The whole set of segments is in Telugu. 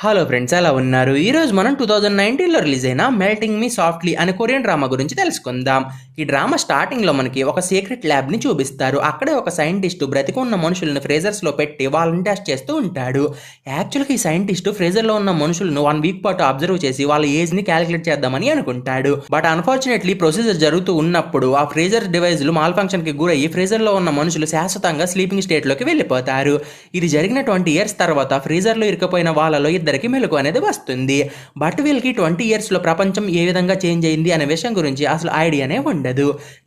హలో ఫ్రెండ్స్, ఎలా ఉన్నారు? ఈరోజు మనం 2019లో రిలీజ్ అయిన మెల్టింగ్ మీ సాఫ్ట్లీ అనే కొరియన్ డ్రామా గురించి తెలుసుకుందాం. ఈ డ్రామా స్టార్టింగ్లో మనకి ఒక సీక్రెట్ ల్యాబ్ని చూపిస్తారు. అక్కడే ఒక సైంటిస్టు బ్రతికి ఉన్న మనుషులను ఫ్రేజర్స్లో పెట్టి వాళ్ళని టెస్ట్ చేస్తూ ఉంటాడు. యాక్చువల్గా ఈ సైంటిస్టు ఫ్రేజర్లో ఉన్న మనుషులను 1 వీక్ పాటు అబ్జర్వ్ చేసి వాళ్ళ ఏజ్ని క్యాలిక్యులేట్ చేద్దామని అనుకుంటాడు. బట్ అన్ఫార్చునేట్లీ ప్రొసీజర్ జరుగుతూ ఉన్నప్పుడు ఆ ఫ్రేజర్ డివైజ్లు మాల్ ఫంక్షన్కి గురయ్యి ఫ్రేజర్లో ఉన్న మనుషులు శాశ్వతంగా స్లీపింగ్ స్టేట్లోకి వెళ్ళిపోతారు. ఇది జరిగిన 20 ఇయర్స్ తర్వాత ఫ్రీజర్లో ఇరుక్కుపోయిన వాళ్ళలో ఇద్దరికి మెలకు అనేది వస్తుంది. బట్ వీళ్ళకి 20 ఇయర్స్లో ప్రపంచం ఏ విధంగా చేంజ్ అయింది అనే విషయం గురించి అసలు ఐడియానే ఉండదు.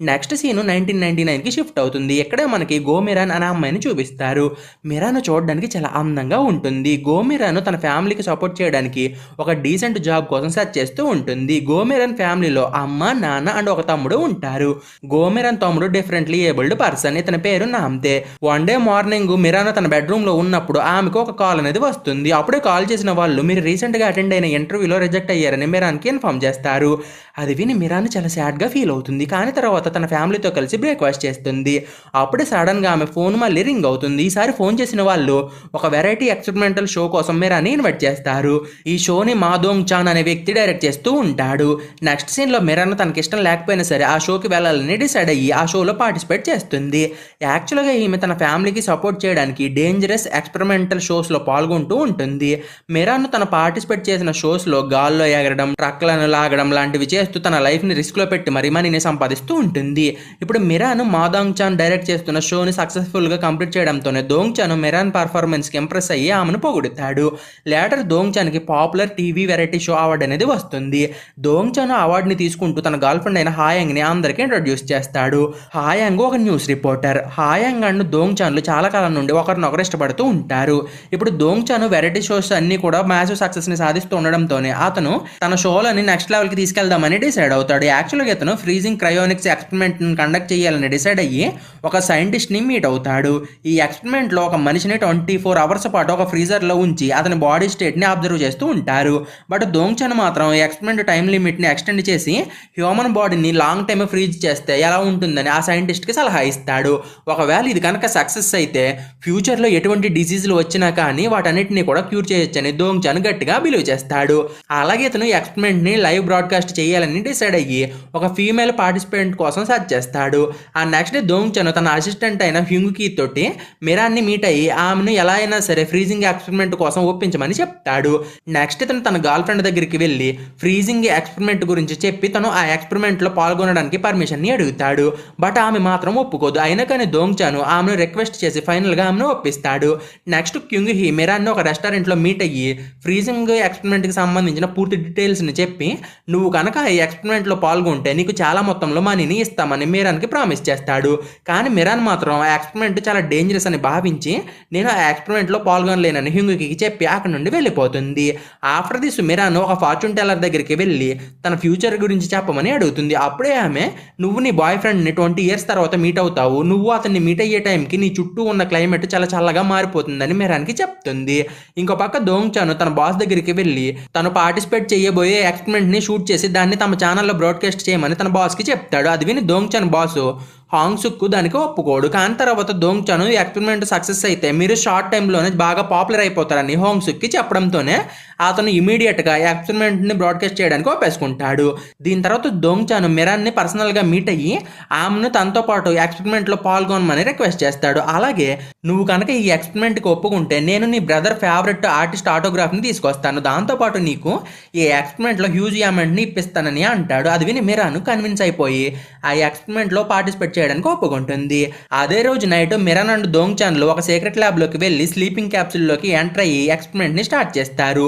నెక్స్ట్ సీన్ 1999కి షిఫ్ట్ అవుతుంది. ఇక్కడే మనకి గోమిరాన్ అనే అమ్మాయిని చూపిస్తారు. మిరాను చూడడానికి చాలా అందంగా ఉంటుంది. గోమిరాను తన ఫ్యామిలీకి సపోర్ట్ చేయడానికి ఒక డీసెంట్ జాబ్ కోసం సెర్చ్ చేస్తూ ఉంటుంది. గోమిరాన్ ఫ్యామిలీలో అమ్మ, నాన్న అండ్ ఒక తమ్ముడు ఉంటారు. గోమిరాన్ తమ్ముడు డిఫరెంట్లీ ఏబుల్డ్ పర్సన్. ఇతని పేరు నామ్తే. వన్ డే మార్నింగ్ మిరాను తన బెడ్రూమ్ లో ఉన్నప్పుడు ఆమెకు ఒక కాల్ అనేది వస్తుంది. అప్పుడే కాల్ చేసిన వాళ్ళు మీరు రీసెంట్గా అటెండ్ అయిన ఇంటర్వ్యూలో రిజెక్ట్ అయ్యారని మిరాన్కి ఇన్ఫార్మ్ చేస్తారు. అది విని మిరాన్ చాలా సాడ్గా ఫీల్ అవుతుంది. కానీ తర్వాత తన ఫ్యామిలీతో కలిసి బ్రేక్ఫాస్ట్ చేస్తుంది. అప్పుడే సడన్గా ఆమె ఫోన్ మళ్ళీ రింగ్ అవుతుంది. ఈసారి ఫోన్ చేసిన వాళ్ళు ఒక వెరైటీ ఎక్స్పెరిమెంటల్ షో కోసం మిరాన్ని ఇన్వైట్ చేస్తారు. ఈ షోని మాదోంగ్ చాన్ అనే వ్యక్తి డైరెక్ట్ చేస్తూ ఉంటాడు. నెక్స్ట్ సీన్లో మిరాన్ తనకి ఇష్టం లేకపోయినా సరే ఆ షోకి వెళ్ళాలని డిసైడ్ అయ్యి ఆ షోలో పార్టిసిపేట్ చేస్తుంది. యాక్చువల్గా ఈమె తన ఫ్యామిలీకి సపోర్ట్ చేయడానికి డేంజరస్ ఎక్స్పెరిమెంటల్ షోస్లో పాల్గొంటూ ఉంటుంది. మిరాన్ తన పార్టిసిపేట్ చేసిన షోస్లో గాల్లో ఎగరడం, ట్రక్లను లాగడం లాంటివి చేస్తూ తన లైఫ్ని రిస్క్లో పెట్టి మరీ మనీని సంపాదిస్తూ ఉంటుంది. ఇప్పుడు మిరాన్ మాదాంగ్ చాన్ డైరెక్ట్ చేస్తున్న షోని సక్సెస్ఫుల్గా కంప్లీట్ చేయడంతోనే దోంగ్ చాన్ మిరాన్ పర్ఫార్మెన్స్కి ఇంప్రెస్ అయ్యి ఆమెను పొగుడుతాడు. లేటర్ దోంగ్ చాన్కి popular TV variety show award అనేది వస్తుంది. దోంగ్ చాన్ అవార్డుని తీసుకుంటూ తన గర్ల్ ఫ్రెండ్ అయిన హాయాంగ్ని అందరికీ ఇంట్రొడ్యూస్ చేస్తాడు. హాయాంగ్ ఒక న్యూస్ రిపోర్టర్. హాయాంగ్ అండ్ దోంగ్ చాన్లు చాలా కాలం నుండి ఒకరినొకరు ఇష్టపడుతూ ఉంటారు. ఇప్పుడు దోంగ్ చాన్ వెరైటీ షోస్ అన్ని కూడా మ్యాసివ్ సక్సెస్ని సాధిస్తూ ఉండడంతోనే అతను తన షోలని నెక్స్ట్ లెవెల్కి తీసుకెళ్దామని డిసైడ్ అవుతాడు. యాక్చువల్గా ఇతను ఫ్రీజింగ్ క్రయోనిక్స్ ఎక్స్పెరిమెంట్ని కండక్ట్ చేయాలని డిసైడ్ అయ్యి ఒక సైంటిస్ట్ని మీట్ అవుతాడు. ఈ ఎక్స్పెరిమెంట్లో ఒక మనిషిని 24 అవర్స్ పాటు ఒక ఫ్రీజర్లో ఉంచి అతని బాడీ స్టేట్ని అబ్జర్వ్ చేస్తూ ఉంటారు. బట్ దోంగ్ చాన్ మాత్రం ఈ ఎక్స్పెరిమెంట్ టైం లిమిట్ని ఎక్స్టెండ్ చేసి హ్యూమన్ బాడీని లాంగ్ టైమ్ ఫ్రీజ్ చేస్తే ఎలా ఉంటుందని ఆ సైంటిస్ట్కి సలహా ఇస్తాడు. ఒకవేళ ఇది కనుక సక్సెస్ అయితే ఫ్యూచర్లో ఎటువంటి డిసీజులు వచ్చినా కానీ వాటన్నిటిని కూడా క్యూర్ చేయొచ్చని దోంగ్ చాన్ గట్టిగా బిలీవ్ చేస్తాడు. అలాగే ఇతను ఎక్స్పెరిమెంట్ని లైవ్ బ్రాడ్కాస్ట్ చేయాలని డిసైడ్ అయ్యి ఒక ఫీమేల్ పార్టిసిపెంట్ కోసం సెర్చ్ చేస్తాడు. ఆ నెక్స్ట్ డే దోంగ్ చాన్ తన అసిస్టెంట్ అయిన హ్యూంగ్కి తోటి మిరాన్ని మీట్ అయ్యి ఆమెను ఎలా అయినా సరే ఫ్రీజింగ్ ఎక్స్పెరిమెంట్ కోసం ఒప్పించమని చెప్తాడు. నెక్స్ట్ ఇతను తన గర్ల్ ఫ్రెండ్ దగ్గరికి వెళ్ళి ఫ్రీజింగ్ ఎక్స్పెరిమెంట్ గురించి చెప్పి తను ఆ ఎక్స్పెరిమెంట్లో పాల్గొనడానికి పర్మిషన్ని అడుగుతాడు. బట్ ఆమె మాత్రం ఒప్పుకోదు. అయినా కానీ దోంగ్ చాన్ ఆమెను రిక్వెస్ట్ చేసి ఫైనల్గా ఆమెను ఒప్పిస్తాడు. నెక్స్ట్ క్యూంగ్ హీ మిరాన్ని ఒక రెస్టారెంట్లో మీట్ అయ్యి ఫ్రీజింగ్ ఎక్స్పెరిమెంట్కి సంబంధించిన పూర్తి డీటెయిల్స్ని చెప్పి నువ్వు కనుక ఈ ఎక్స్పెరిమెంట్లో పాల్గొంటే నీకు చాలా మొత్తంలో మనీని ఇస్తామని మిరాన్కి ప్రామిస్ చేస్తాడు. కానీ మిరాన్ మాత్రం ఆ ఎక్స్పెరిమెంట్ చాలా డేంజరస్ అని భావించి నేను ఆ ఎక్స్పెరిమెంట్లో పాల్గొనలేనని హ్యూంగ్కి చెప్పి అక్కడ నుండి వెళ్ళిపోతుంది. ఆఫ్టర్ దిస్ మిరాన్ ఒక ఫార్చ్యూన్ టెల్లర్ దగ్గరికి వెళ్ళి తన ఫ్యూచర్ గురించి చెప్పమని అడుగుతుంది. అప్పుడే ఆమె నువ్వు నీ బాయ్ ఫ్రెండ్ని 20 ఇయర్స్ తర్వాత మీట్ అవుతావు, నువ్వు అతన్ని మీట్ అయ్యే టైంకి నీ చుట్టూ ఉన్న క్లైమేట్ చాలా చల్లగా మారిపోతుందని మిరాన్కి చెప్తుంది. ఇంకో పక్క దోంగ్ చాన్ తన బాస్ దగ్గరికి వెళ్ళి తను పార్టిసిపేట్ చేయబోయే ఎక్స్పెరిమెంట్ని షూట్ చేసి దాన్ని తమ ఛానల్లో బ్రాడ్కాస్ట్ చేయమని తన బాస్కి చెప్తాడు. అది విని దోంగ్ చాన్ బాసు హాంగ్ సుక్ దానికి ఒప్పుకోడు. కానీ తర్వాత దోంగ్ చాన్ ఎక్స్పెరిమెంట్ సక్సెస్ అయితే మీరు షార్ట్ టైంలోనే బాగా పాపులర్ అయిపోతారని హాంగ్ సుక్కి చెప్పడంతోనే అతను ఇమీడియట్గా ఎక్స్పెరిమెంట్ని బ్రాడ్కాస్ట్ చేయడానికి ఒప్పేసుకుంటాడు. దీని తర్వాత దోంగ్ చాన్ మిరాన్ని పర్సనల్గా మీట్ అయ్యి ఆమెను తనతో పాటు ఎక్స్పెరిమెంట్లో పాల్గొనమని రిక్వెస్ట్ చేస్తాడు. అలాగే నువ్వు కనుక ఈ ఎక్స్పెరిమెంట్కి ఒప్పుకుంటే నేను నీ బ్రదర్ ఫేవరెట్ ఆర్టిస్ట్ ఆటోగ్రాఫ్ని తీసుకొస్తాను, దాంతోపాటు నీకు ఈ ఎక్స్పెరిమెంట్లో హ్యూజ్ అమౌంట్ని ఇప్పిస్తానని అంటాడు. అది విని మిరాన్ కన్విన్స్ అయిపోయి ఆ ఎక్స్పెరిమెంట్లో పార్టిసిపేట్ చేయడానికి ఒప్పుకుంటుంది. అదే రోజు నైట్ మిరాన్ అండ్ దోంగ్ చాన్లు ఒక సీక్రెట్ ల్యాబ్లోకి వెళ్ళి స్లీపింగ్ క్యాప్సూల్లోకి ఎంటర్ అయ్యి ఎక్స్పెరిమెంట్ని స్టార్ట్ చేస్తారు.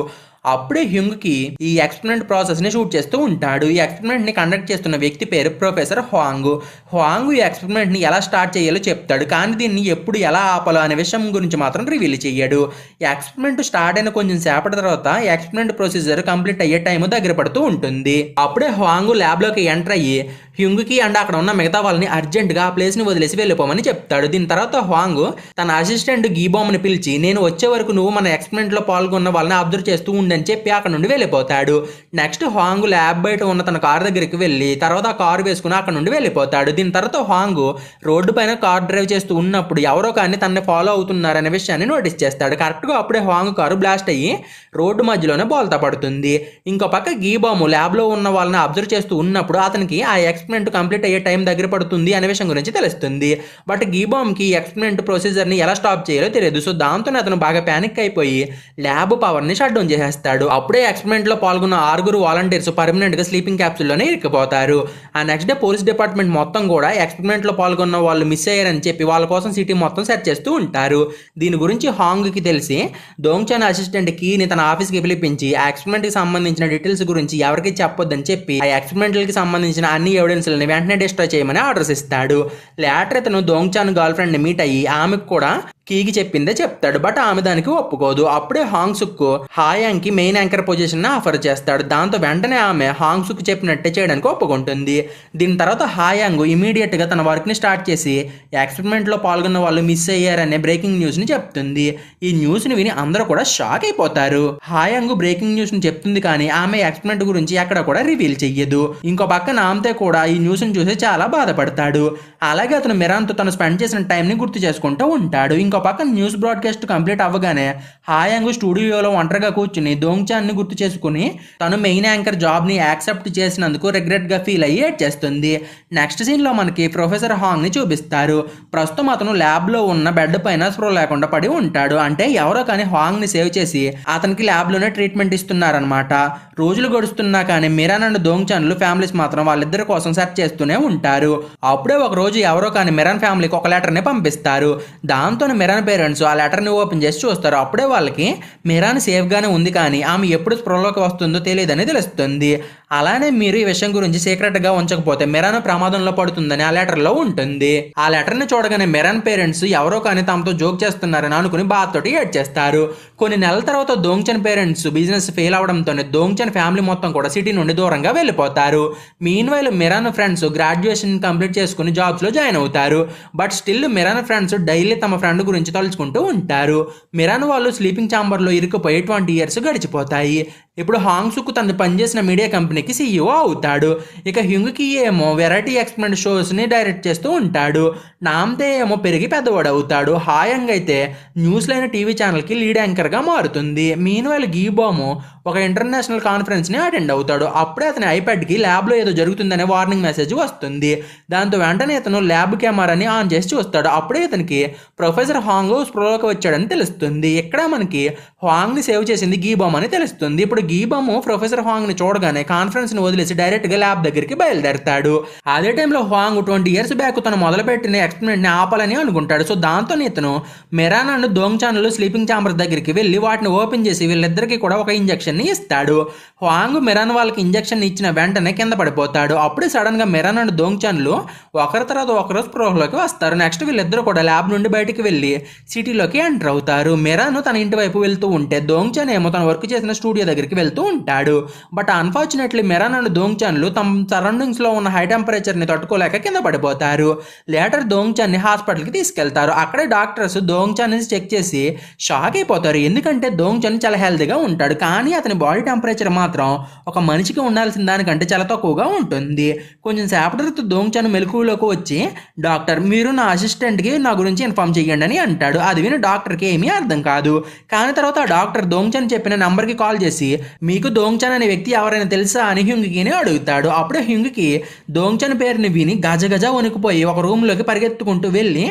అప్పుడే హ్యూంగ్కి ఈ ఎక్స్పెరిమెంట్ ప్రాసెస్ని షూట్ చేస్తూ ఉంటాడు. ఈ ఎక్స్పెరిమెంట్ని కండక్ట్ చేస్తున్న వ్యక్తి పేరు ప్రొఫెసర్ హ్వాంగ్. హ్వాంగ్ ఈ ఎక్స్పెరిమెంట్ని ఎలా స్టార్ట్ చేయాలో చెప్తాడు, కానీ దీన్ని ఎప్పుడు ఎలా ఆపాలో అనే విషయం గురించి మాత్రం రివీల్ చేయడు. ఈ ఎక్స్పెరిమెంట్ స్టార్ట్ అయిన కొంచెం సేపటి తర్వాత ఎక్స్పెరిమెంట్ ప్రొసీజర్ కంప్లీట్ అయ్యే టైం దగ్గర పడుతూ ఉంటుంది. అప్పుడే హ్వాంగ్ ల్యాబ్లోకి ఎంటర్ అయ్యి హ్యూంగ్కి అండ్ అక్కడ ఉన్న మిగతా వాళ్ళని అర్జెంట్గా ఆ ప్లేస్ని వదిలేసి వెళ్ళిపోమని చెప్తాడు. దీని తర్వాత హ్వాంగ్ తన అసిస్టెంట్ గీబామ్ని పిలిచి నేను వచ్చే వరకు నువ్వు మన ఎక్స్పెరిమెంట్లో పాల్గొన్న వాళ్ళని అబ్జర్వ్ చేస్తూ ఉండే ఉందని చెప్పి అక్కడ నుండి వెళ్ళిపోతాడు. నెక్స్ట్ హాంగ్ ల్యాబ్ బయట ఉన్న తన కారు దగ్గరికి వెళ్ళి తర్వాత ఆ కారు వేసుకుని అక్కడ నుండి వెళ్ళిపోతాడు. దీని తర్వాత హాంగ్ రోడ్డు పైన కార్ డ్రైవ్ చేస్తూ ఉన్నప్పుడు ఎవరో కానీ తనని ఫాలో అవుతున్నారనే విషయాన్ని నోటీస్ చేస్తాడు. కరెక్ట్గా అప్పుడే హాంగ్ కారు బ్లాస్ట్ అయ్యి రోడ్డు మధ్యలోనే బోల్తా పడుతుంది. ఇంకో పక్క గీబాము ల్యాబ్లో ఉన్న వాళ్ళని అబ్జర్వ్ చేస్తూ ఉన్నప్పుడు అతనికి ఆ ఎక్స్పెరిమెంట్ కంప్లీట్ అయ్యే టైం దగ్గర పడుతుంది అనే విషయం గురించి తెలుస్తుంది. బట్ గీబామ్కి ఎక్స్పెరిమెంట్ ప్రొసీజర్ని ఎలా స్టాప్ చేయాలో తెలియదు. సో దాంతోనే అతను బాగా ప్యానిక్ అయిపోయి ల్యాబ్ పవర్ని షట్ డౌన్ చేసేస్తాడు. అప్పుడే ఎక్స్పెరిమెంట్లో పాల్గొన్న 6 వాలంటీర్స్ పర్మనెంట్గా స్లీపింగ్ క్యాప్సూల్లోనే ఇరుక్కుపోతారు. ఆ నెక్స్ట్ డే పోలీస్ డిపార్ట్మెంట్ మొత్తం కూడా ఎక్స్పెరిమెంట్లో పాల్గొన్న వాళ్ళు మిస్ అయ్యారని చెప్పి వాళ్ళ కోసం సిటీ మొత్తం సెర్చ్ చేస్తూ ఉంటారు. దీని గురించి హాంగ్కి తెలిసి దోంగ్చాన్ అసిస్టెంట్ కీని తన ఆఫీస్కి పిలిపించి ఆ ఎక్స్పెరిమెంట్కి సంబంధించిన డీటెయిల్స్ గురించి ఎవరికి చెప్పొద్దని చెప్పి ఆ ఎక్స్పెరిమెంట్కి సంబంధించిన అన్ని ఎవిడెన్స్లని వెంటనే డిస్ట్రాయ్ చేయమని ఆర్డర్స్ ఇస్తాడు. లేటర్ ఇతను దోంగ్చాన్ గర్ల్ ఫ్రెండ్ని మీట్ అయ్యి ఆమెకు కూడా కీకి చెప్పిందే చెప్తాడు. బట్ ఆమె దానికి ఒప్పుకోదు. అప్పుడే Hong సుక్ హాయాంగ్కి main anchor position offer చేస్తాడు. దాంతో వెంటనే ఆమె హాంగ్ సుక్ చెప్పినట్టే చేయడానికి ఒప్పుకుంటుంది. దీని తర్వాత హాయాంగ్ ఇమీడియట్ గా తన వర్క్ ని స్టార్ట్ చేసి ఎక్స్పెరిమెంట్ లో పాల్గొన్న వాళ్ళు మిస్ అయ్యారనే బ్రేకింగ్ న్యూస్ ని చెప్తుంది. ఈ న్యూస్ ని విని అందరూ కూడా షాక్ అయిపోతారు. హాయాంగ్ బ్రేకింగ్ న్యూస్ ని చెప్తుంది కానీ ఆమె ఎక్స్పెరిమెంట్ గురించి ఎక్కడ కూడా రివీల్ చెయ్యదు. ఇంకో పక్కన ఆమెతో కూడా ఈ న్యూస్ ని చూసి చాలా బాధపడతాడు. అలాగే అతను మిరాన్తో తను స్పెండ్ చేసిన టైం ని గుర్తు చేసుకుంటూ ఉంటాడు. ఇంకో పక్కన న్యూస్ బ్రాడ్కాస్ట్ కంప్లీట్ అవ్వగానే హాయాంగ్ స్టూడియోలో ఒంటరిగా కూర్చుని దోంగ్చాన్ ని గుర్తు చేసుకుని తను మెయిన్ యాంకర్ జాబ్ ని యాక్సెప్ట్ చేసినందుకు రిగ్రెట్ గా ఫీల్ అయ్యి ఏడ్ చేస్తుంది. నెక్స్ట్ సీన్ లో మనకి ప్రొఫెసర్ హాంగ్ ని చూపిస్తారు. ప్రస్తుతం అతను ల్యాబ్ లో ఉన్న బెడ్ పైన స్ప్రో లేకుండా పడి ఉంటాడు. అంటే ఎవరో కానీ హాంగ్ ని సేవ్ చేసి అతనికి ల్యాబ్ లోనే ట్రీట్మెంట్ ఇస్తున్నారనమాట. రోజులు గడుస్తున్నా కానీ మిరాన్ అండ్ దోంగ్చాన్లు ఫ్యామిలీస్ మాత్రం వాళ్ళిద్దరి కోసం సెర్చ్ చేస్తూనే ఉంటారు. అప్పుడే ఒక రోజు ఎవరో కానీ మిరాన్ ఫ్యామిలీకి ఒక లెటర్ ని పంపిస్తారు. దాంతో మిరాన్ పేరెంట్స్ ఆ లెటర్ ని ఓపెన్ చేసి చూస్తారు. అప్పుడే వాళ్ళకి మిరాన్ సేఫ్ గానే ఉంది కానీ ఆమె ఎప్పుడు స్ప్రోలోకి వస్తుందో తెలియదని తెలుస్తుంది. అలానే మీరు ఈ విషయం గురించి సీక్రెట్ గా ఉంచకపోతే మిరాన్ ప్రమాదంలో పడుతుందని ఆ లెటర్ లో ఉంటుంది. ఆ లెటర్ ని చూడగానే మిరాన్ పేరెంట్స్ ఎవరో కానీ తమతో జోక్ చేస్తున్నారని అనుకుని బాధతోటి ఏడ్ చేస్తారు. కొన్ని నెలల తర్వాత దోంగ్చాన్ పేరెంట్స్ బిజినెస్ ఫెయిల్ అవడంతోనే దోంగ్చాన్ ఫ్యామిలీ మొత్తం కూడా సిటీ నుండి దూరంగా వెళ్ళిపోతారు. మీన్వైల్ మిరాన్ ఫ్రెండ్స్ గ్రాడ్యుయేషన్ కంప్లీట్ చేసుకుని జాబ్స్ లో జాయిన్ అవుతారు. బట్ స్టిల్ మిరాన్ ఫ్రెండ్స్ డైలీ తమ ఫ్రెండ్ గురించి తలుచుకుంటూ ఉంటారు. మిరాన్ వాళ్ళు స్లీపింగ్ ఛాంబర్ లో ఇరుక్కుపోయి 20 years గడిచిపోతాయి. ఇప్పుడు హాంగ్ సుక్ తను పనిచేసిన మీడియా కంపెనీకి సీఈఓ అవుతాడు. ఇక హ్యుంగ్కి ఏమో వెరైటీ ఎక్స్పెరిమెంట్ షోస్ ని డైరెక్ట్ చేస్తూ ఉంటాడు. నామ్తే ఏమో పెరిగి పెద్దవాడు అవుతాడు. హాయాంగ్ అయితే న్యూస్ లైన్ టీవీ ఛానల్ కి లీడ్ యాంకర్ గా మారుతుంది. మీన్వైల్ గీబాము ఒక ఇంటర్నేషనల్ కాన్ఫరెన్స్ ని అటెండ్ అవుతాడు. అప్పుడే అతని ఐప్యాడ్ కి ల్యాబ్ లో ఏదో జరుగుతుందనే వార్నింగ్ మెసేజ్ వస్తుంది. దాంతో వెంటనే ఇతను ల్యాబ్ కెమెరాని ఆన్ చేసి చూస్తాడు. అప్పుడే ఇతనికి ప్రొఫెసర్ హాంగ్ స్ప్రోలోకి వచ్చాడని తెలుస్తుంది. ఇక్కడ మనకి హాంగ్ ని సేవ్ చేసింది గీబామ్ అని తెలుస్తుంది. ఇప్పుడు గీబాము ప్రొఫెసర్ హాంగ్ ని చూడగానే కాన్ఫరెన్స్ ని వదిలేసి డైరెక్ట్ గా ల్యాబ్ దగ్గరికి బయలుదేరతాడు. అదే టైంలో హాంగ్ 20 years బ్యాక్ తను మొదలుపెట్టిన ఎక్స్పెరిమెంట్ ని ఆపాలని అనుకుంటాడు. సో దాంతో ఇతను మిరాన్ అండ్ దోంగ్చాన్ స్లీపింగ్ ఛాంబర్ దగ్గరికి వెళ్ళి వాటిని ఓపెన్ చేసి వీళ్ళిద్దరికి కూడా ఒక ఇంజెక్షన్ ని ఇస్తాడు. హాంగ్ మిరాన్ వాళ్ళకి ఇంజెక్షన్ ఇచ్చిన వెంటనే కింద పడిపోతాడు. అప్పుడే సడన్ గా మిరాన్ అండ్ దోంగ్చాన్లు ఒకరి తర్వాత ఒకరు స్ప్రోహలోకి వస్తారు. నెక్స్ట్ వీళ్ళిద్దరు కూడా ల్యాబ్ నుండి బయటికి వెళ్ళి సిటీలోకి ఎంటర్ అవుతారు. మిరాన్ తన ఇంటి వైపు వెళ్తూ ఉంటే దోంగ్చాన్ ఏమో తన వర్క్ చేసిన స్టూడియో దగ్గరికి వెళ్తూ ఉంటాడు. బట్ అన్ఫార్చునేట్లీ మిరాన్ అండ్ దోంగ్చాన్లు తమ సరౌండింగ్స్ లో ఉన్న హై టెంపరేచర్ ని తట్టుకోలేక కింద పడిపోతారు. లేటర్ దోంగ్చాన్ ని హాస్పిటల్ కి తీసుకెళ్తారు. అక్కడే డాక్టర్స్ దోంగ్చాన్ ని చెక్ చేసి షాక్ అయిపోతారు. ఎందుకంటే దోంగ్చాన్ చాలా హెల్తీగా ఉంటాడు కానీ అతని బాడీ టెంపరేచర్ మాత్రం ఒక మనిషికి ఉండాల్సిన దానికంటే చాలా తక్కువగా ఉంటుంది. కొంచెం సేపటి తర్వాత దోంగ్చాన్ మెలకువలోకి వచ్చి డాక్టర్ మీరు నా అసిస్టెంట్ కి నా గురించి ఇన్ఫార్మ్ చేయండి అని అంటాడు. అది విని డాక్టర్ కి ఏమీ అర్థం కాదు. కానీ తర్వాత ఆ డాక్టర్ దోంగ్చాన్ చెప్పిన నంబర్ కి కాల్ చేసి మీకు దోంగ్చాన్ అనే వ్యక్తి ఎవరైనా తెలుసా అని హ్యుంగ్కిని అడుగుతాడు. అప్పుడే హ్యుంగ్కి దోంగ్చాన్ పేరుని విని గజగజ వణికిపోయి ఒక రూమ్ లోకి పరిగెత్తుకుంటూ వెళ్ళి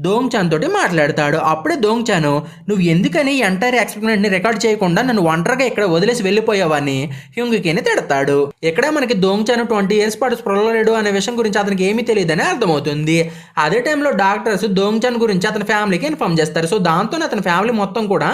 దోంగ్చాన్ తోటి మాట్లాడతాడు. అప్పుడే దోంగ్చాన్ నువ్వు ఎందుకని ఎంటైర్ ఎక్స్పెరిమెంట్ ని రికార్డ్ చేయకుండా నన్ను ఒంటరిగా ఇక్కడ వదిలేసి వెళ్ళిపోయావని హ్యుంగ్కిని తిడతాడు. ఇక్కడ మనకి దోంగ్చాన్ 20 years పాటు స్ప్రోలో లేడు అనే విషయం గురించి అతనికి ఏమీ తెలియదని అర్థమవుతుంది. అదే టైంలో డాక్టర్స్ దోంగ్చాన్ గురించి అతని ఫ్యామిలీకి ఇన్ఫార్మ్ చేస్తారు. సో దాంతో అతని ఫ్యామిలీ మొత్తం కూడా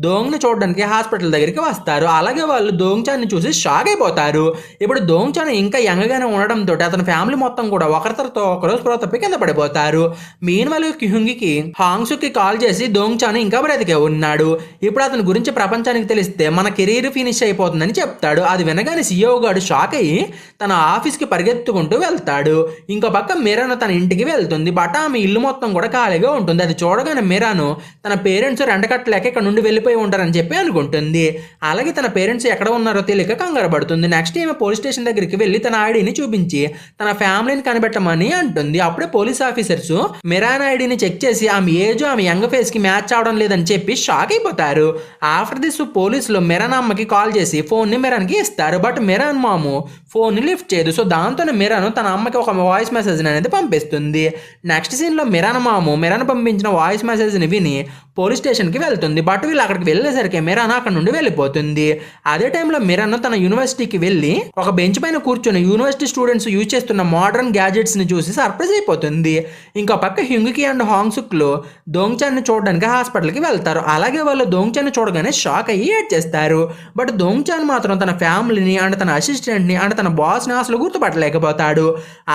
దోంగ్ని చూడడానికి హాస్పిటల్ దగ్గరికి వస్తారు. అలాగే వాళ్ళు దోంగ్చాన్ ని చూసి షాక్ అయిపోతారు. ఇప్పుడు దోంగ్చాన్ ఇంకా యంగ్గానే ఉండడంతో అతని ఫ్యామిలీ మొత్తం కూడా ఒకరి తర్వాత ఒకరు స్ప్రో తప్పి కింద పడిపోతారు. మీన్వైల్ హ్యుంగ్కి హాంగ్ సుక్ కి కాల్ చేసి దోంగ్చాన్ ఇంకా బ్రతికే ఉన్నాడు. ఇప్పుడు అతని గురించి ప్రపంచానికి తెలిస్తే మన కెరీర్ ఫినిష్ అయిపోతుందని చెప్తాడు. అది వినగానే సీఈఓ గాడు షాక్ అయ్యి తన ఆఫీస్ కి పరిగెత్తుకుంటూ వెళ్తాడు. ఇంకో పక్క మిరాన్ తన ఇంటికి వెళ్తుంది. బట్ ఆమె ఇల్లు మొత్తం కూడా ఖాళీగా ఉంటుంది. అది చూడగానే మిరాన్ తన పేరెంట్స్ రెంట కట్టలేక ఇక్కడ నుండి వెళ్ళిపోయి ఉంటారని చెప్పి అనుకుంటుంది. అలాగే తన పేరెంట్స్ పేరెంట్స్ ఎక్కడ ఉన్నారో తెలియక కంగారు పడుతుంది. నెక్స్ట్ ఈమె పోలీస్ స్టేషన్ దగ్గరికి వెళ్ళి తన ఐడిని చూపించి తన ఫ్యామిలీని కనిపెట్టమని అంటుంది. అప్పుడే పోలీస్ ఆఫీసర్స్ మిరాన్ ఐడిని చెక్ చేసి ఆమె ఏజ్ ఆమె యంగ్ ఫేస్ కి మ్యాచ్ అవడం లేదని చెప్పి షాక్ అయిపోతారు. ఆఫ్టర్ దిస్ పోలీసులు మిరాన్ అమ్మకి కాల్ చేసి ఫోన్ ని మిరాన్ కి ఇస్తారు. బట్ మిరాన్ మాము ఫోన్ ని లిఫ్ట్ చేయదు. సో దాంతోనే మిరాన్ తన అమ్మకి ఒక వాయిస్ మెసేజ్ అనేది పంపిస్తుంది. నెక్స్ట్ సీన్ లో మిరాన్ మాము మిరాన్ పంపించిన వాయిస్ మెసేజ్ ని విని పోలీస్ స్టేషన్ కి వెళ్తుంది. బట్ వీళ్ళు అక్కడికి వెళ్ళేసరికి మిరాన్ అక్కడ నుండి వెళ్ళిపోతుంది. అదే టైంలో మిరాన్ తన యూనివర్సిటీకి వెళ్ళి ఒక బెంచ్ పైన కూర్చొని యూనివర్సిటీ స్టూడెంట్స్ యూజ్ చేస్తున్న మోడర్న్ గ్యాజెట్స్ ని చూసి సర్ప్రైజ్ అయిపోతుంది. ఇంకా పక్క హ్యుంగ్కి అండ్ హాంగ్సుక్ లో దోంగ్చాన్ ని చూడడానికి హాస్పిటల్ కి వెళ్తారు. అలాగే వాళ్ళు దోంగ్చాన్ ని చూడగానే షాక్ అయ్యి ఏడ్ చేస్తారు. బట్ దోంగ్చాన్ మాత్రం తన ఫ్యామిలీని అండ్ తన అసిస్టెంట్ ని అండ్ తన బాస్ ని అసలు గుర్తుపట్టలేకపోతాడు.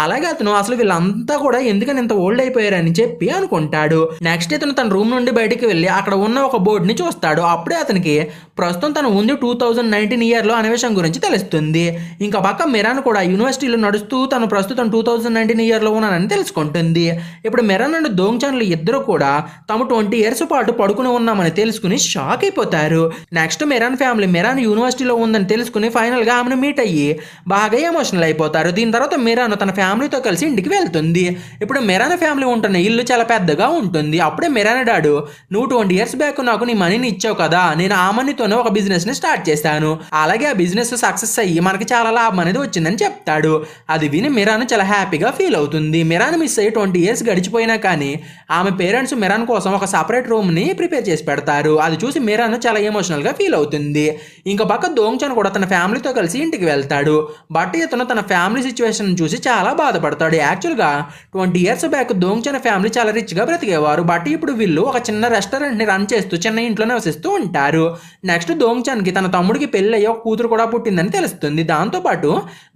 అలాగే అతను అసలు వీళ్ళంతా కూడా ఎందుకని ఇంత ఓల్డ్ అయిపోయారని చెప్పి అనుకుంటాడు. నెక్స్ట్ ఇతను తన రూమ్ నుండి బయటికి వెళ్ళి అక్కడ ఉన్న ఒక బోర్డు ని చూస్తాడు. అప్పుడే అతనికి ప్రస్తుతం తను ఉంది 2019 ఇయర్ లో అనే విషయం గురించి తెలుస్తుంది. ఇంకా పక్క మిరాన్ కూడా యూనివర్సిటీలో నడుస్తూ తను ప్రస్తుతం 2019 ఇయర్ లో ఉన్నానని తెలుసుకుంటుంది. ఇప్పుడు మిరాన్ అండ్ దోంగ్చాన్లు ఇద్దరు కూడా తాము 20 ఇయర్స్ పాటు పడుకుని ఉన్నామని తెలుసుకుని షాక్ అయిపోతారు. నెక్స్ట్ మిరాన్ ఫ్యామిలీ మిరాన్ యూనివర్సిటీలో ఉందని తెలుసుకుని ఫైనల్ గా ఆమెను మీట్ అయ్యి బాగా ఎమోషనల్ అయిపోతారు. దీని తర్వాత మిరాన్ తన ఫ్యామిలీతో కలిసి ఇంటికి వెళ్తుంది. ఇప్పుడు మిరాన్ ఫ్యామిలీ ఉంటున్న ఇల్లు చాలా పెద్దగా ఉంటుంది. అప్పుడే మిరాన్ డాడు నువ్వు 20 ఇయర్స్ బ్యాక్ నాకు నీ మనీని ఇచ్చావు కదా, నేను ఆ మనీతోనే ఒక బిజినెస్ ని స్టార్ట్ చేశాను. అలాగే ఆ బిజినెస్ సక్సెస్ అయ్యి మనకి చాలా లాభం అనేది వచ్చిందని చెప్తాడు. అది విని మిరాన్ చాలా హ్యాపీగా ఫీల్ అవుతుంది. మిరాన్ మిస్ అయ్యి 20 ఇయర్స్ గడిచిపోయినా కానీ ఆమె పేరెంట్స్ మిరాన్ కోసం ఒక సపరేట్ రూమ్ ని ప్రిపేర్ చేసి పెడతారు. అది చూసి మిరాన్ చాలా ఎమోషనల్ గా ఫీల్ అవుతుంది. ఇంకా పక్క దోంగ్చాన్ కూడా తన ఫ్యామిలీతో కలిసి ఇంటికి వెళ్తాడు. బట్ ఇతను తన ఫ్యామిలీ సిచ్యువేషన్ చూసి చాలా బాధపడతాడు. యాక్చువల్ గా 20 ఇయర్స్ బ్యాక్ దోంగ్చాన్ ఫ్యామిలీ చాలా రిచ్ గా బ్రతికేవారు. బట్ ఇప్పుడు వీళ్ళు ఒక చిన్న రెస్టారెంట్ ని రన్ చేస్తూ చిన్న ఇంట్లో నివసిస్తూ ఉంటారు. నెక్స్ట్ దోంగ్చాన్ కి తన తమ్ముడికి పెళ్లి అయ్యి ఒక కూతురు కూడా పుట్టిందని తెలుస్తుంది. దాంతో పాటు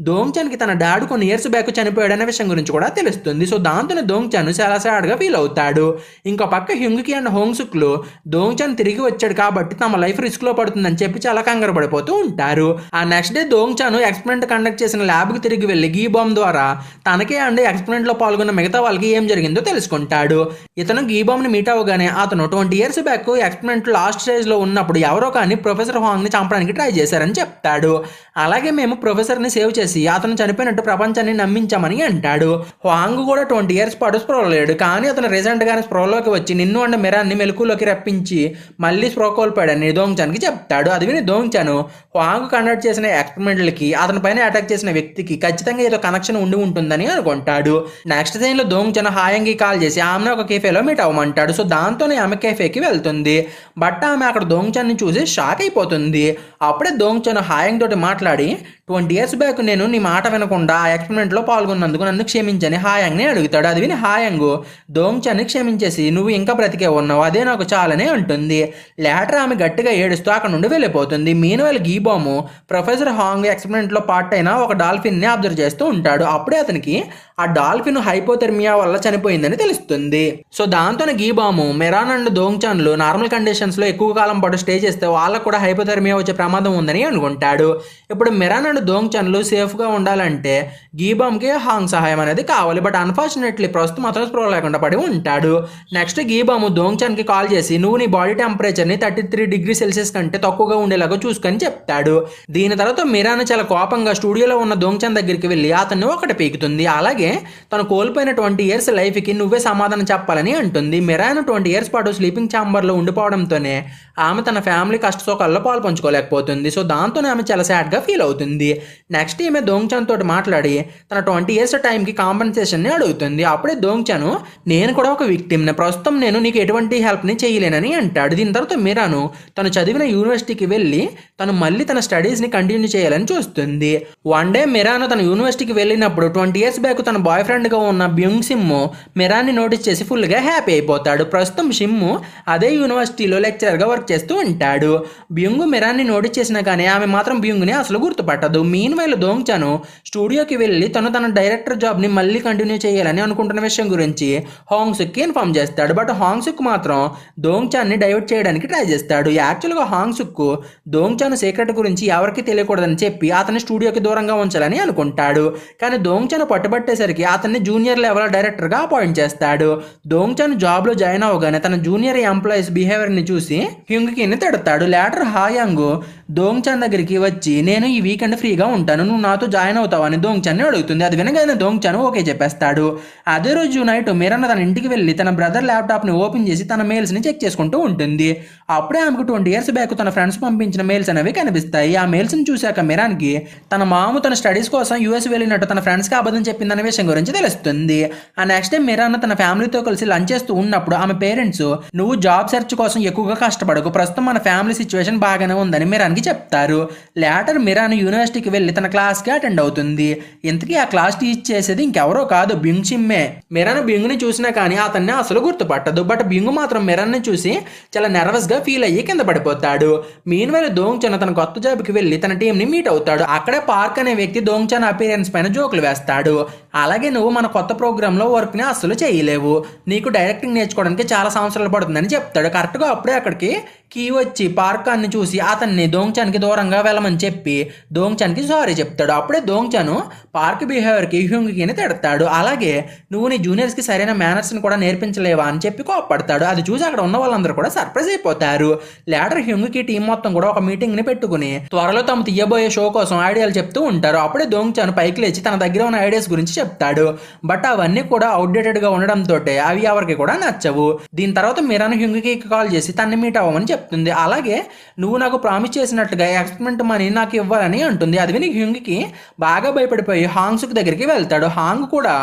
దోంగ్చాన్ కి తన డాడ్ కొన్ని ఇయర్స్ బ్యాక్ చనిపోయాడు అనే విషయం గురించి కూడా తెలుస్తుంది. సో దాంతోనే దోంగ్చాన్ చాలా సాడ్ గా ఫీల్ అవుతాడు. ఇంకా పక్క హ్యుంగ్కి అండ్ హోంగ్సుక్ లో దోంగ్చాన్ తిరిగి వచ్చాడు కాబట్టి తమ లైఫ్ రిస్క్ లో పడుతుందని చెప్పి చాలా కంగారు పడిపోతూ ఉంటారు. ఆ నెక్స్ట్ డే దోంగ్చాన్ ఎక్స్పెరిమెంట్ కండక్ట్ చేసిన ల్యాబ్ కి తిరిగి వెళ్లి గీ బాంబ్ ద్వారా తనకే అండ్ ఎక్స్పెరిమెంట్ లో పాల్గొన్న మిగతా వాళ్ళకి ఏం జరిగిందో తెలుసుకుంటాడు. ఇతను గీ బాంబ్ ని మీట్ అవగానే అతను 20 years back experiment last stage లో ఉన్నప్పుడు ఎవరో కానీ ప్రొఫెసర్ హాంగ్ ని చంపడానికి ట్రై చేశారని చెప్తాడు. అలాగే మేము ప్రొఫెసర్ ని సేవ్ చేసి అతను చనిపోయినట్టు ప్రపంచాన్ని నమ్మించామని అంటాడు. హాంగ్ కూడా 20 ఇయర్స్ పాటు స్ప్రో లేడు, కానీ అతను రీసెంట్ గానే స్ప్రోలోకి వచ్చి నిన్ను అండ్ మిరాన్ ని మెలకులోకి రప్పించి మళ్ళీ స్ప్రో కోల్పోయాడని దోంగ్చాన్ కి చెప్తాడు. అది విని దోంగ్చాన్ హాంగ్ కండక్ట్ చేసిన ఎక్స్పెరిమెంట్లకి అతని పైన అటాక్ చేసిన వ్యక్తికి ఖచ్చితంగా ఏదో కనెక్షన్ ఉండి ఉంటుందని అనుకుంటాడు. నెక్స్ట్ సీన్ లో దోంగ్చాన్ హాయంగి కాల్ చేసి ఆమెను ఒక కేఫేలో మీట్ అవ్వమంటాడు. సో దాంతోనే ఆమె కేఫేకి వెళ్తుంది. బట్ ఆమె అక్కడ దోంగ్చాన్ ని చూసి షాక్ అయిపోతుంది. అప్పుడే దోంగ్చాన్ హాయంగ్ తోటి మాట్లాడి 20 ఇయర్స్ బ్యాక్ నేను నీ మాట వినకుండా ఆ ఎక్స్పెరిమెంట్ లో పాల్గొన్నందుకు నన్ను క్షమించని హాయంగ్ ని అడుగుతాడు. అది విని హాయంగ్ దోంగ్చాన్ ని క్షమించేసి నువ్వు ఇంకా బ్రతికే ఉన్నావు, అదే నాకు చాలని అంటుంది. లేటర్ ఆమె గట్టిగా ఏడుస్తూ అక్కడ నుండి వెళ్ళిపోతుంది. మీన్వైల్ గీబాము ప్రొఫెసర్ హాంగ్ ఎక్స్పెరిమెంట్ లో పార్ట్ అయిన ఒక డాల్ఫిన్ ని అబ్జర్వ్ చేస్తూ ఉంటాడు. అప్పుడే అతనికి ఆ డాల్ఫిన్ హైపోథెర్మియా వల్ల చనిపోయిందని తెలుస్తుంది. సో దాంతోనే గీబాము మిరాన్ అండ్ దోంగ్చాన్లు నార్మల్ కండిషన్స్ లో ఎక్కువ కాలం పాటు స్టే చేస్తే వాళ్ళకు కూడా హైపోథెర్మియా వచ్చే ప్రమాదం ఉందని అనుకుంటాడు. ఇప్పుడు మిరాన్ అండ్ దోంగ్చాన్లు సేఫ్ గా ఉండాలంటే గీబామ్ కి హాంగ్ సహాయం అనేది కావాలి. బట్ అన్ఫార్చునేట్లీ ప్రస్తుతం అతను స్ప్రో లేకుండా పడి ఉంటాడు. నెక్స్ట్ గీబాము దోంగ్చాన్ కి కాల్ చేసి నువ్వు నీ బాడీ టెంపరేచర్ ని 33 డిగ్రీ సెల్సియస్ కంటే తక్కువగా ఉండేలాగా చూసుకొని చెప్తాడు. దీని తర్వాత మిరాన్ చాలా కోపంగా స్టూడియోలో ఉన్న దోంగ్చాన్ దగ్గరికి వెళ్ళి అతన్ని ఒకటి పీకుతుంది. అలాగే తను కోల్పోయిన 20 ఇయర్స్ లైఫ్ కి నువ్వే సమాధానం చెప్పాలని అంటుంది. మిరాన్ 20 ఇయర్స్ పాటు స్లీపింగ్ ఛాంబర్ లో ఉండిపోవడంతోనే ఆమె తన ఫ్యామిలీ కష్ట సుఖాల్లో పాలు పంచుకోలేకపోతుంది. సో దాంతోనే ఆమె చాలా సాడ్ గా ఫీల్ అవుతుంది. నెక్స్ట్ ఈమె దోంగ్చాన్ తోటి మాట్లాడి తన 20 ఇయర్స్ టైం కి కాంపెన్సేషన్ ని అడుగుతుంది. అప్పుడే దోంగ్చాన్ నేను కూడా ఒక విక్టిమ్ ని, ప్రస్తుతం నేను నీకు ఎటువంటి హెల్ప్ ని చేయలేనని అంటాడు. దీని తర్వాత మిరాను తను చదివిన యూనివర్సిటీకి వెళ్ళి తను మళ్ళీ తన స్టడీస్ ని కంటిన్యూ చేయాలని చూస్తుంది. వన్ డే మిరాను తన యూనివర్సిటీకి వెళ్ళినప్పుడు 20 ఇయర్స్ బ్యాక్ తన బాయ్ ఫ్రెండ్ గా ఉన్న బ్యూంగ్ సిమ్ మిరాన్ ని నోటీస్ చేసి ఫుల్ గా హ్యాపీ అయిపోతాడు. ప్రస్తుతం షిమ్ అదే యూనివర్సిటీలో లెక్చరర్ గా వర్క్ చేస్తూ ఉంటాడు. బ్యూంగ్ మిరాన్ ని నోటీస్ చేసినా కానీ ఆమె మాత్రం బ్యూంగ్ ని అసలు గుర్తుపట్టదు. మీన్ వైల్ దోంగ్చాన్ స్టూడియోకి వెళ్ళి తన డైరెక్టర్ జాబ్ ని మళ్ళీ కంటిన్యూ చేయాలని అనుకుంటున్న విషయం గురించి హాంగ్సుక్ కి ఇన్ఫార్మ్ చేస్తాడు. బట్ హాంగ్సుక్ మాత్రం దోంగ్చాన్ ని డైవర్ట్ చేయడానికి ట్రై చేస్తాడు. యాక్చువల్ గా హాంగ్సుక్ దోంగ్చాన్ సీక్రెట్ గురించి ఎవరికి తెలియకూడదని చెప్పి అతని స్టూడియోకి దూరంగా ఉంచాలని అనుకుంటాడు. కానీ దోంగ్చాన్ పట్టుబట్టేసరికి అతన్ని జూనియర్ లెవెల్ డైరెక్టర్ గా అపాయింట్ చేస్తాడు. దోంగ్చాన్ జాబ్ లో జాయిన్ అవగానే తన జూనియర్ ఎంప్లాయీస్ బిహేవియర్ ని చూసి హ్యుంగ్కిని తిడతాడు. లేటర్ హాయాంగ్ దోంగ్చాన్ దగ్గరికి వచ్చి నేను ఈ వీకెండ్ ఫ్రీగా ఉంటాను, నువ్వు నాతో జాయిన్ అవుతావని దోంగ్చాన్ని అడుగుతుంది. అది వినగానే దోంగ్చాన్ ఓకే చెప్పేస్తాడు. అదే రోజు నైట్ మిరాన్ తన ఇంటికి వెళ్ళి తన బ్రదర్ ల్యాప్టాప్ని ఓపెన్ చేసి తన మెయిల్స్ని చెక్ చేసుకుంటూ ఉంటుంది. అప్పుడే ఆమెకు 20 years బ్యాక్ తన ఫ్రెండ్స్ పంపించిన మెయిల్స్ అనేవి కనిపిస్తాయి. ఆ మెయిల్స్ని చూశాక మిరాన్కి తన మామ తన స్టడీస్ కోసం యూఎస్ వెళ్ళినట్టు తన ఫ్రెండ్స్కి అబద్ధం చెప్పిందనే విషయం గురించి తెలుస్తుంది. ఆ నెక్స్ట్ డే మిరాన్ తన ఫ్యామిలీతో కలిసి లంచ్ చేస్తూ ఉన్నప్పుడు ఆమె పేరెంట్స్ నువ్వు జాబ్ సెర్చ్ కోసం ఎక్కువగా కష్టపడకు, ప్రస్తుతం మన ఫ్యామిలీ సిచ్యువేషన్ బాగానే ఉందని మిరాన్కి చెప్తారు. లేటర్ మిరాన్ యూనివర్సిటీకి వెళ్ళి తన క్లాస్కి అటెండ్ అవుతుంది. ఇంతకీ ఆ క్లాస్ టీచ్ చేసేది ఇంకెవరో కాదు, బ్యూంగ్ చిమ్మే. మిరాన్ బ్యూంగ్ని చూసినా కానీ అతన్ని అసలు గుర్తుపట్టదు. బట్ బ్యూంగ్ మాత్రం మిరాన్ని చూసి చాలా నర్వస్ గా ఫీల్ అయ్యి కింద పడిపోతాడు. మీన్వైల్ దోంగ్చాన్ తన కొత్త జాబ్కి వెళ్ళి తన టీం ని మీట్ అవుతాడు. అక్కడే పార్క్ అనే వ్యక్తి దోంగ్చాన్ అపీరెన్స్ పైన జోకులు వేస్తాడు. అలాగే నువ్వు మన కొత్త ప్రోగ్రామ్ లో వర్క్ ని అస్సలు చేయలేవు, నీకు డైరెక్టింగ్ నేర్చుకోవడానికి చాలా సంవత్సరాలు పడుతుందని చెప్తాడు. కరెక్ట్ గా అప్పుడే అక్కడికి కీ వచ్చి పార్క్ అన్ని చూసి అతన్ని దోంగ్చాన్కి దూరంగా వెళ్ళమని చెప్పి దోంగ్చాన్కి సారీ చెప్తాడు. అప్పుడే దోంగ్చాన్ పార్క్ బిహేవియర్కి హ్యుంగ్కిని తిడతాడు. అలాగే నువ్వు నీ జూనియర్స్కి సరైన మేనర్స్ని కూడా నేర్పించలేవా అని చెప్పి కోప్పడతాడు. అది చూసి అక్కడ ఉన్న వాళ్ళందరూ కూడా సర్ప్రైజ్ అయిపోతారు. లేటర్ హ్యుంగ్కి టీం మొత్తం కూడా ఒక మీటింగ్ని పెట్టుకుని త్వరలో తాము తీయబోయే షో కోసం ఐడియాలు చెప్తూ ఉంటారు. అప్పుడే దోంగ్చాన్ పైకి లేచి తన దగ్గర ఉన్న ఐడియాస్ గురించి చెప్తాడు. బట్ అవన్నీ కూడా అవుట్డేటెడ్గా ఉండడంతో అవి ఎవరికి కూడా నచ్చవు. దీని తర్వాత మిరాన్ హ్యుంగ్కి కాల్ చేసి తన్ని మీట్ అవ్వమని చెప్తుంది. అలాగే నువ్వు నాకు ప్రామిస్ చేసినట్లుగా ఎక్స్పెరిమెంట్ మనీ నాకు ఇవ్వాలని అంటుంది. అది విని హ్యుంగ్కి బాగా భయపడిపోయి హాంగ్సుక్ దగ్గరికి వెళ్తాడు. హాంగ్ కూడా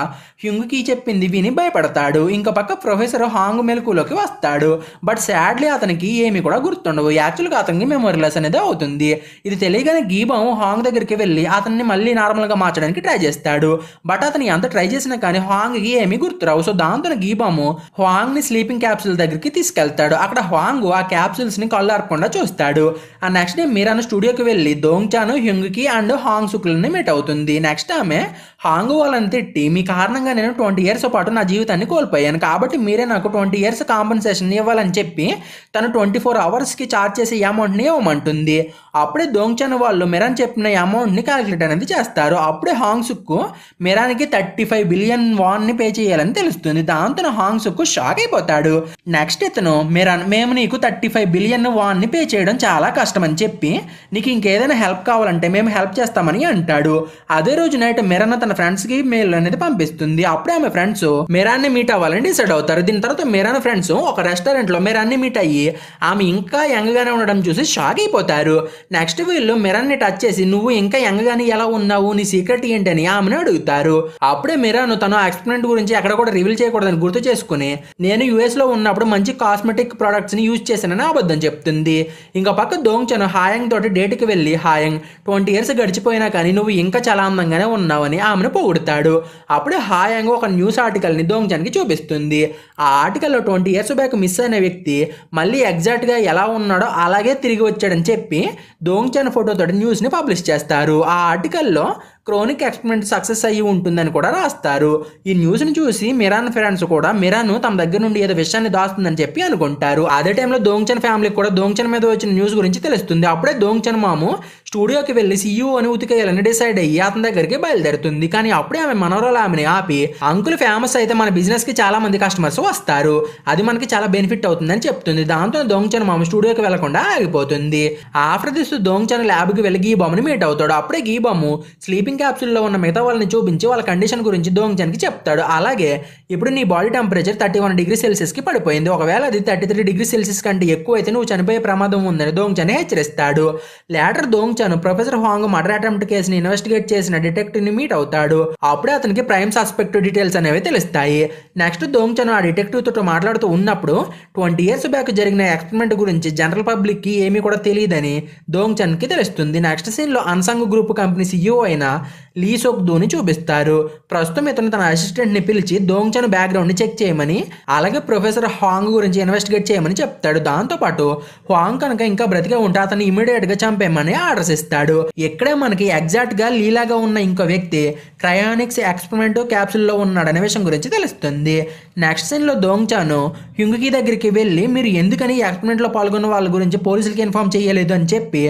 హ్యుంగ్కి చెప్పింది విని భయపడతాడు. ఇంకో పక్క ప్రొఫెసర్ హాంగ్ మెలకులోకి వస్తాడు. బట్ సాడ్లీ అతనికి ఏమి కూడా గుర్తుండవు. యాక్చువల్గా అతనికి మెమరీ లాస్ అనేది అవుతుంది. ఇది తెలియగానే గీబాం హాంగ్ దగ్గరికి వెళ్ళి అతన్ని మళ్ళీ నార్మల్గా మార్చడానికి ట్రై చేస్తాడు. బట్ అతను ఎంత ట్రై చేసినా కానీ హాంగ్కి ఏమీ గుర్తురావు. సో దాంతో గీబాము హాంగ్ని స్లీపింగ్ క్యాప్సూల్ దగ్గరికి తీసుకెళ్తాడు. అక్కడ హాంగ్ ఆ క్యాప్సూల్స్ ని కళ్ళారకుండా చూస్తాడు. ఆ నెక్స్ట్ డే మిరాన్ స్టూడియోకి వెళ్ళి దోంగ్చాన్ హ్యుంగ్కి అండ్ హాంగ్ సుక్లని మీట్ అవుతుంది. నెక్స్ట్ ఆమె హాంగ్ వాళ్ళని తిట్టి మీ కారణంగా నేను 20 years పాటు నా జీవితాన్ని కోల్పోయాను, కాబట్టి మీరే నాకు 20 years కాంపెన్సేషన్ ఇవ్వాలని చెప్పి తను 24 hours చార్జ్ చేసే అమౌంట్ని ఇవ్వమంటుంది. అప్పుడే దోంగ్చాన్ వాళ్ళు మిరాన్ చెప్పిన అమౌంట్ని క్యాలిక్యులేట్ అనేది చేస్తారు. అప్పుడే హాంగ్ సుక్ మిరాన్కి 35 billion వాన్ని పే చేయాలని తెలుస్తుంది. దాంతో హాంగ్ సుక్ షాక్ అయిపోతాడు. నెక్స్ట్ ఇతను మిరాన్ మేము నీకు 35 billion వాన్ని పే చేయడం చాలా కష్టం అని చెప్పి నీకు ఇంకేదైనా హెల్ప్ కావాలంటే మేము హెల్ప్ చేస్తామని అంటాడు. అదే రోజు నైట్ మిరాన్ తన ఫ్రెండ్స్ కి మెయిల్ అనేది పంపిస్తుంది. అప్పుడే ఆమె ఫ్రెండ్స్ మిరాన్ ని మీట్ అవ్వాలని డిసైడ్ అవుతారు. దీని తర్వాత మిరాన్ ఫ్రెండ్స్ ఒక రెస్టారెంట్ లో మిరాన్ ని మీట్ అయ్యి ఆమె ఇంకా యంగ్ గానే ఉండడం చూసి షాక్ అయిపోతారు. నెక్స్ట్ వీళ్ళు మిరాన్ ని టచ్ చేసి నువ్వు ఇంకా యంగ్ గానీ ఎలా ఉన్నావు, నీ సీక్రెట్ ఏంటని ఆమెను అడుగుతారు. అప్పుడే మిరాన్ తన ఎక్స్పెరిమెంట్ గురించి ఎక్కడ కూడా రివీల్ చేయకూడదని గుర్తు చేసుకుని నేను యుఎస్ లో ఉన్నప్పుడు మంచి కాస్మెటిక్ ప్రొడక్ట్స్ ని యూజ్ చేశానని అబద్ధం చెప్తుంది. ఇంకా పక్క దోంగ్చాన్ హాయంగ్ తోటి డేట్కి వెళ్ళి హాయంగ్ 20 years గడిచిపోయినా కానీ నువ్వు ఇంకా చాలా అందంగానే ఉన్నావని ఆమెను పొగుడుతాడు. అప్పుడే హాయంగ్ ఒక న్యూస్ ఆర్టికల్ని దోంగ్చాన్కి చూపిస్తుంది. ఆ ఆర్టికల్లో 20 years బ్యాక్ మిస్ అయిన వ్యక్తి మళ్ళీ ఎగ్జాక్ట్గా ఎలా ఉన్నాడో అలాగే తిరిగి వచ్చాడని చెప్పి దోంగ్చాన్ ఫోటోతో న్యూస్ని పబ్లిష్ చేస్తారు. ఆ ఆర్టికల్లో క్రోనిక్ ఎక్స్పెరిమెంట్ సక్సెస్ అయ్యి ఉంటుందని కూడా రాస్తారు. ఈ న్యూస్ని చూసి మిరాన్ ఫ్రెండ్స్ కూడా మిరాన్ తమ దగ్గర నుండి ఏదో విషయాన్ని దాస్తుందని చెప్పి అనుకుంటారు. అదే టైంలో దోంగ్చాన్ ఫ్యామిలీకి కూడా దోంగ్చాన్ మీద వచ్చిన న్యూస్ గురించి తెలుస్తుంది. అప్పుడే దోంగ్చాన్ మాము స్టూడియోకి వెళ్ళి CEO అని ఉతికేయాలని డిసైడ్ అయ్యి అతని దగ్గరికి బయలుదేరుతుంది. కానీ అప్పుడే ఆమె మనోరాలు ఆమెని ఆపి అంకుల్ ఫేమస్ అయితే మన బిజినెస్ కి చాలా మంది కస్టమర్స్ వస్తారు, అది మనకి చాలా బెనిఫిట్ అవుతుందని చెప్తుంది. దాంతో దోంగ్చాన్ మాము స్టూడియోకి వెళ్లకుండా ఆగిపోతుంది. ఆఫ్టర్ దిస్ దోంగ్చాన్ ల్యాబ్కి వెళ్ళి గీబామ్ని మీట్ అవుతాడు. అప్పుడే గీబాము స్లీపింగ్ క్యాప్సూల్లో ఉన్న మిగతా వాళ్ళని చూపించి వాళ్ళ కండిషన్ గురించి దోంగ్చాన్కి చెప్తాడు. అలాగే ఇప్పుడు నీ బాడీ టెంపరేచర్ 31 degrees Celsius కి పడిపోయింది, ఒకవేళ అది 33 degrees Celsius కంటే ఎక్కువ అయితే నువ్వు చనిపోయే ప్రమాదం ఉందని దోంగ్చాన్ హెచ్చరిస్తాడు. లేటర్ Dongchan professor Hong murder attempt కేసుని ఇన్వెస్టిగేట్ చేసిన డిటెక్టివ్ ని మీట్ అవుతాడు. అప్పుడే అతనికి ప్రైమ్ సస్పెక్ట్ డీటెయిల్స్ అనేవి తెలుస్తాయి. నెక్స్ట్ దోంగ్చాన్ ఆ డిటెక్టివ్ తో మాట్లాడుతూ ఉన్నప్పుడు 20 years బ్యాక్ జరిగిన ఎక్స్పెరిమెంట్ గురించి జనరల్ పబ్లిక్ కి ఏమీ కూడా తెలియదని దోంగ్చాన్ కి తెలుస్తుంది. నెక్స్ట్ సీన్ లో అన్సంగ్ గ్రూప్ కంపెనీ CEO అయిన లీ సోక్ దూని చూపిస్తారు. ప్రస్తుతం ఇతను తన అసిస్టెంట్ ని పిలిచి దోంగ్చాన్ బ్యాక్గ్రౌండ్ ని చెక్ చేయమని అలాగే ప్రొఫెసర్ హాంగ్ గురించి ఇన్వెస్టిగేట్ చేయమని చెప్తాడు. దాంతో పాటు హాంగ్ కనుక ఇంకా బ్రతికే ఉంటే అతన్ని ఇమీడియట్ గా చంపేయమని ఆర్డర్స్ ఇస్తాడు. ఇక్కడే మనకి ఎగ్జాక్ట్ గా లీలాగా ఉన్న ఇంకో వ్యక్తి క్రయానిక్స్ ఎక్స్పెరిమెంట్ క్యాప్సూల్లో ఉన్నాడనే విషయం గురించి తెలుస్తుంది. నెక్స్ట్ సీన్ లో దోంగ్చాన్ హ్యుంగ్కి దగ్గరికి వెళ్ళి మీరు ఎందుకని ఎక్స్పెరిమెంట్ లో పాల్గొన్న వాళ్ళ గురించి పోలీసులకి ఇన్ఫార్మ్ చేయలేదు అని చెప్పి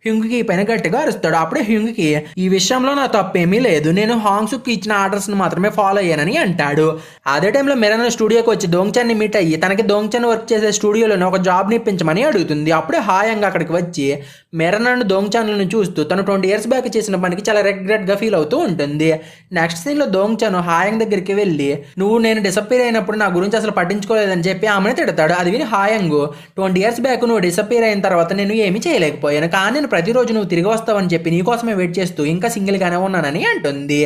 హ్యూంగ్కి పైన గట్టిగా అరుస్తాడు. అప్పుడే హ్యూంగ్కి ఈ విషయంలో నా తప్పేమీ లేదు, నేను హాంగ్సుక్ ఇచ్చిన ఆర్డర్స్ ని మాత్రమే ఫాలో అయ్యానని అంటాడు. అదే టైంలో మిరాన్ స్టూడియోకి వచ్చి దోంగ్చాన్ ని మీట్ అయ్యి తనకి దోంగ్చాన్ వర్క్ చేసే స్టూడియోలోనే ఒక జాబ్ ని ఇప్పించమని అడుగుతుంది. అప్పుడే హాయంగా అక్కడికి వచ్చి మిరాన్ అండ్ దోంగ్చాన్లను చూస్తూ తను 20 years బ్యాక్ చేసిన పనికి చాలా రిగ్రెట్ గా ఫీల్ అవుతూ ఉంటుంది. నెక్స్ట్ సీన్ లో దోంగ్చాన్ హాయంగ్ దగ్గరికి వెళ్ళి నువ్వు నేను డిసప్పీర్ అయినప్పుడు నా గురించి అసలు పట్టించుకోలేదని చెప్పి ఆమెను తిడతాడు. అది విని హాయంగ్ 20 years బ్యాక్ నువ్వు డిసప్పీర్ అయిన తర్వాత నేను ఏమీ చేయలేకపోయాను, కానీ నేను ప్రతిరోజు నువ్వు తిరిగి వస్తావని చెప్పి నీకోసమే వెయిట్ చేస్తూ ఇంకా సింగిల్ గానే ఉన్నానని అంటుంది.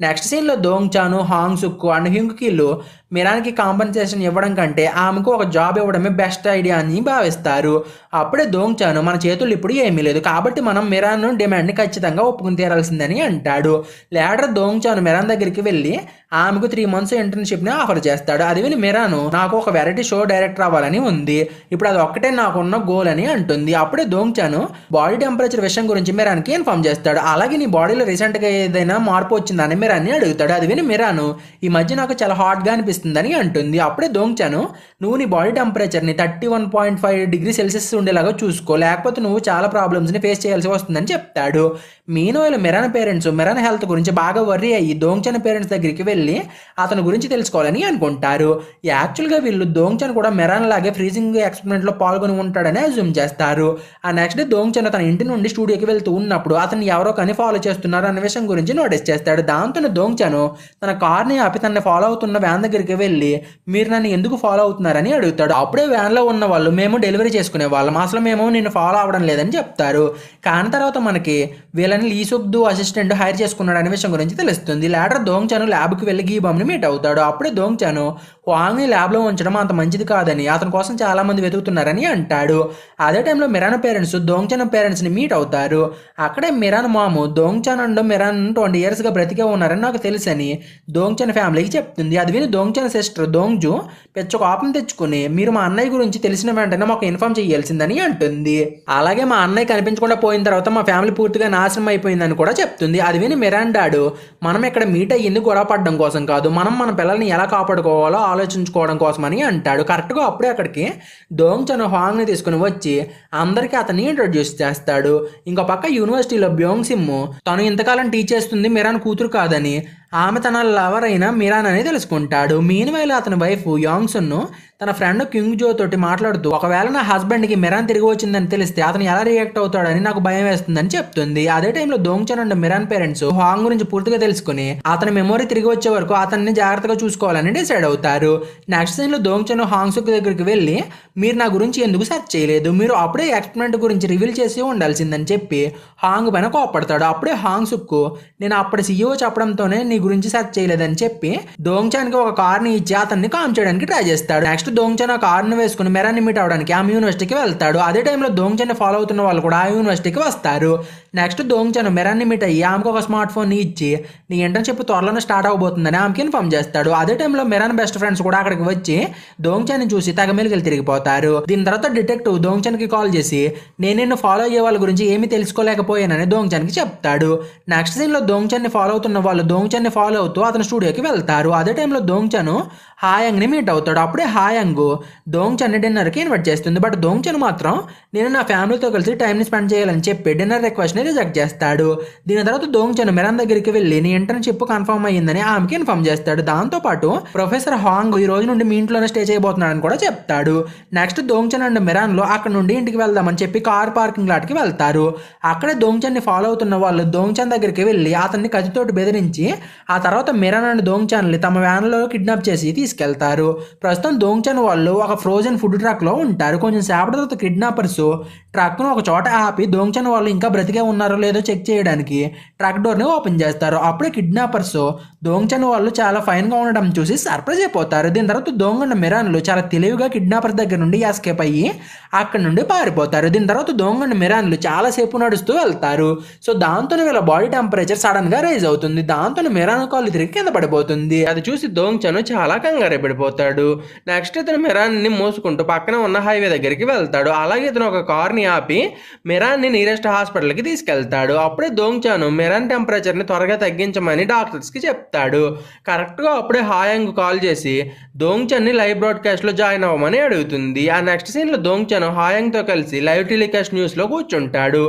నెక్స్ట్ సీన్ లో దోంగ్చాన్, హాంగ్సుక్ అండ్ హ్యూంగ్కిలు మిరాన్కి కాంపన్సేషన్ ఇవ్వడం కంటే ఆమెకు ఒక జాబ్ ఇవ్వడమే బెస్ట్ ఐడియా అని భావిస్తారు. అప్పుడే దోంగ్చాన్ మన చేతుల్లో ఇప్పుడు ఏమీ లేదు కాబట్టి మనం మిరాన్ డిమాండ్ని ఖచ్చితంగా ఒప్పుకుని తీరాల్సిందని అంటాడు. లేటర్ దోంగ్చాన్ మిరాన్ దగ్గరికి వెళ్ళి ఆమెకు 3 months ఇంటర్న్షిప్ని ఆఫర్ చేస్తాడు. అది విని మిరాన్ నాకు ఒక వెరైటీ షో డైరెక్టర్ అవ్వాలని ఉంది, ఇప్పుడు అది ఒక్కటే నాకున్న గోల్ అని అంటుంది. అప్పుడే దోంగ్చాన్ బాడీ టెంపరేచర్ విషయం గురించి మిరాన్కి ఇన్ఫార్మ్ చేస్తాడు. అలాగే నీ బాడీలో రీసెంట్గా ఏదైనా మార్పు వచ్చిందని మిరాన్ని అడుగుతాడు. అది విని మిరాన్ ఈ మధ్య నాకు చాలా హాట్గా అనిపిస్తుందని అంటుంది. అప్పుడే దోంగ్చాన్ నువ్వు నీ బాడీ టెంపరేచర్ని 31.5 degrees Celsius ఉండేలాగా చూసుకో, లేకపోతే నువ్వు చాలా ప్రాబ్లమ్స్ని ఫేస్ చేయాల్సి వస్తుందని చెప్తాడు. మీనోయిల్ మిరాన్ పేరెంట్స్ మిరాన్ హెల్త్ గురించి బాగా వర్రీ అయ్యి దోంగ్చాన్ పేరెంట్స్ దగ్గరికి వెళ్ళి అతని గురించి తెలుసుకోవాలని అనుకుంటారు. యాక్చువల్గా వీళ్ళు దోంగ్చాన్ కూడా మిరాన్ లాగే ఫ్రీజింగ్ ఎక్స్పెరిమెంట్లో పాల్గొని ఉంటాడని అజ్యూమ్ చేస్తారు. ఆ నెక్స్ట్ డే దోంగ్చాన్ తన ఇంటి నుండి స్టూడియోకి వెళ్తూ ఉన్నప్పుడు అతను ఎవరో కానీ ఫాలో చేస్తున్నారు అన్న విషయం గురించి నోటీస్ చేస్తాడు. దాంతో దోంగ్చాన్ తన కార్ని ఆపి తనని ఫాలో అవుతున్న వ్యాన్ దగ్గరికి వెళ్ళి మీరు నన్ను ఎందుకు ఫాలో అవుతున్నారని అడుగుతాడు. అప్పుడే వ్యాన్లో ఉన్న వాళ్ళు మేము డెలివరీ చేసుకునే వాళ్ళం, అసలు మేము నిన్ను ఫాలో అవ్వడం లేదని చెప్తారు. కానీ తర్వాత మనకి వీళ్ళని లీసుక్దు అసిస్టెంట్ హైర్ చేసుకున్నాడు అనే విషయం గురించి తెలుస్తుంది. లేటర్ దోంగ్చాన్ ల్యాబ్కి వెళ్ళి గీబామ్ని మీట్ అవుతాడు. అప్పుడే దోంగ్చాన్ హువాంగ్ని ల్యాబ్లో ఉంచడం అంత మంచిది కాదని అతని కోసం చాలా మంది వెతుకుతున్నారని అంటాడు. అదే టైంలో మిరాన్ పేరెంట్స్ దోంగ్చాన్ పేరెంట్స్ని మీట్ అవుతారు. అక్కడే మిరాన్ మాము దోంగ్చాన్ అండ్ మిరాన్ 20 yearsగా బ్రతికే ఉన్నారని నాకు తెలుసని దోంగ్చాన్ ఫ్యామిలీకి చెప్తుంది. అది విని దోంగ్చాన్ సిస్టర్ దోంగ్జు పెద్ద కోపం తెచ్చుకుని మీరు మా అన్నయ్య గురించి తెలిసిన వెంటనే మాకు ఇన్ఫార్మ్ చేయాల్సిందని అంటుంది. అలాగే మా అన్నయ్య కనిపించకుండా పోయిన తర్వాత మా ఫ్యామిలీ పూర్తిగా నాశనం అయిపోయిందని కూడా చెప్తుంది. అది విని మిరాన్ డాడు మనం ఇక్కడ మీట్ అయ్యింది గొడవ పడడం కోసం కాదు, మనం మన పిల్లల్ని ఎలా కాపాడుకోవాలో ఆలోచించుకోవడం కోసమని అంటాడు. కరెక్ట్గా అప్పుడే అక్కడికి దోంగ్చాన్ హువాంగ్ని తీసుకుని వచ్చి అందరికీ అతన్ని ఇంట్రొడ్యూస్ చేస్తాడు. ఇంకో పక్క యూనివర్సిటీలో బ్యోంగ్ సిమ్ తను ఇంతకాలం టీచ్ చేస్తుంది మిరాన్ కూతురు కాదని ఆమె తన లవర్ అయిన మిరాన్ అని తెలుసుకుంటాడు. మీన్వైల్ అతని వైఫ్ యాంగ్సున్ తన ఫ్రెండ్ క్యూంగ్జో తోటి మాట్లాడుతూ ఒకవేళ నా హస్బెండ్కి మిరాన్ తిరిగి వచ్చిందని తెలిస్తే అతను ఎలా రియాక్ట్ అవుతాడని నాకు భయం వేస్తుందని చెప్తుంది. అదే టైంలో దోంగ్చాన్ అండ్ మిరాన్ పేరెంట్స్ హాంగ్ గురించి పూర్తిగా తెలుసుకుని అతని మెమొరీ తిరిగి వచ్చే వరకు అతన్ని జాగ్రత్తగా చూసుకోవాలని డిసైడ్ అవుతారు. నెక్స్ట్ సీన్ లో దోంగ్చాన్ హాంగ్సుక్ దగ్గరికి వెళ్ళి మీరు నా గురించి ఎందుకు సెర్చ్ చేయలేదు, మీరు అప్పుడే ఎక్స్పెరిమెంట్ గురించి రివీల్ చేసి ఉండాల్సిందని చెప్పి హాంగ్ పైన కోపడతాడు. అప్పుడే హాంగ్సుక్ నేను అప్పటి సీఈఓ చెప్పడంతోనే నీ గురించి సెర్చ్ చేయలేదని చెప్పి దోంగ్చాన్ కి ఒక కార్ని ఇచ్చి అతన్ని కామ్ చేయడానికి ట్రై చేస్తాడు. నెక్స్ట్ దోంగ్చాన్ ఆ కార్ని వేసుకుని మిరాన్ని మీట్ అవడానికి ఆమె యూనివర్సిటీకి వెళ్తాడు. అదే టైంలో దోంగ్చాన్ ఫాలో అవుతున్న వాళ్ళు కూడా ఆ యూనివర్సిటీకి వస్తారు. నెక్స్ట్ దోంగ్చాన్ మిరాన్ని మీట్ అయ్యి ఆమెకు ఒక స్మార్ట్ ఫోన్ ని ఇచ్చి నీ ఇంటర్న్షిప్ త్వరలోనే స్టార్ట్ అవబోతుందని ఆమెకి ఇన్ఫార్మ్ చేస్తాడు. అదే టైంలో మిరాన్ బెస్ట్ ఫ్రెండ్స్ కూడా అక్కడికి వచ్చి దోంగ్చాన్ ని చూసి తెగ మెలికలు తిరిగిపోతారు. దీని తర్వాత డిటెక్టివ్ దోంగ్చాన్ కి కాల్ చేసి నేను నిన్ను ఫాలో అయ్యే వాళ్ళ గురించి ఏమీ తెలుసుకోలేకపోయానని దోంగ్చాన్ కి చెప్తాడు. నెక్స్ట్ సీన్ లో దోంగ్చాన్ ని ఫాలో అవుతున్న వాళ్ళు దోంగ్చాన్ ని ఫాలో అవుతూ అతని స్టూడియోకి వెళ్తారు. అదే టైంలో దోంగ్చాన్ హాయంగ్ ని మీట్ అవుతాడు. అప్పుడే హాయంగ్ దోంగ్చాన్ ని డిన్నర్ కి ఇన్వైట్ చేస్తుంది. బట్ దోంగ్చాన్ మాత్రం నేను నా ఫ్యామిలీతో కలిసి టైం ని స్పెండ్ చేయాలని చెప్పి డిన్నర్ రిక్వెస్ట్ ని రిజెక్ట్ చేస్తాడు. దీని తర్వాత దోంగ్చాన్ మిరాన్ దగ్గరికి వెళ్ళి నీ ఇంటర్న్షిప్ కన్ఫర్మ్ అయ్యిందని ఆమెకి ఇన్ఫార్మ్ చేస్తాడు. దాంతో పాటు ప్రొఫెసర్ హాంగ్ ఈ రోజు నుండి మీ ఇంట్లోనే స్టే చేయబోతున్నాడని కూడా చెప్తాడు. నెక్స్ట్ దోంగ్చాన్ అండ్ మిరాన్ లో అక్కడ నుండి ఇంటికి వెళ్దామని చెప్పి కార్ పార్కింగ్ లాట్ కి వెళ్తారు. అక్కడే దోంగ్చాన్ ని ఫాలో అవుతున్న వాళ్ళు దోంగ్చాన్ దగ్గరికి వెళ్ళి అతన్ని కత్తితోటి బెదిరించి ఆ తర్వాత మిరాన్ అండ్ దోంగ్చాన్ ని తమ వ్యాన్ లో కిడ్నాప్ చేసి తీసుకెళ్తారు. ప్రస్తుతం దోంగ్చాన్ వాళ్ళు ఒక ఫ్రోజన్ ఫుడ్ ట్రక్ లో ఉంటారు. కొంచెం సేపటి తర్వాత కిడ్నాపర్స్ ట్రక్ ను ఒక చోట ఆపి దోంగ్చాన్ వాళ్ళు ఇంకా బ్రతికే ఉన్నారో లేదో చెక్ చేయడానికి ట్రక్ డోర్ ని ఓపెన్ చేస్తారు. అప్పుడే కిడ్నాపర్స్ దోంగ్చాన్ వాళ్ళు చాలా ఫైన్ గా ఉండడం చూసి సర్ప్రైజ్ అయిపోతారు. దీని తర్వాత దోంగ్ అండ్ మిరాన్లు చాలా తెలివిగా కిడ్నాపర్స్ దగ్గర నుండి ఎస్కేప్ అయ్యి అక్కడ నుండి పారిపోతారు. దీని తర్వాత దోంగ్ అండ్ మిరాన్లు చాలా సేపు నడుస్తూ వెళ్తారు. సో దాంతో వీళ్ళ బాడీ టెంపరేచర్ సడన్ గా రైజ్ అవుతుంది. దాంతో మిరాన్ కాళ్ళు తిరిగి కింద పడిపోతుంది. అది చూసి దోంగ్చాన్ చాలా కంగారు పడిపోతాడు. నెక్స్ట్ ఇతను మిరాన్ ని మోసుకుంటూ పక్కన ఉన్న హైవే దగ్గరికి వెళ్తాడు. అలాగే ఇతను ఒక కార్ ని ఆపి మిరాన్ని నియరెస్ట్ హాస్పిటల్కి తీసుకెళ్తాడు. అప్పుడే దోంగ్చాను మిరాన్ టెంపరేచర్ని త్వరగా తగ్గించమని డాక్టర్స్కి చెప్తాడు. కరెక్ట్గా అప్పుడే హాయాంగ్ కాల్ చేసి దోంగ్చన్ని లైవ్ బ్రాడ్కాస్ట్లో జాయిన్ అవ్వమని అడుగుతుంది. ఆ నెక్స్ట్ సీన్లో దోంగ్చను హాయాంగ్తో కలిసి లైవ్ టెలికాస్ట్ న్యూస్లో కూర్చుంటాడు.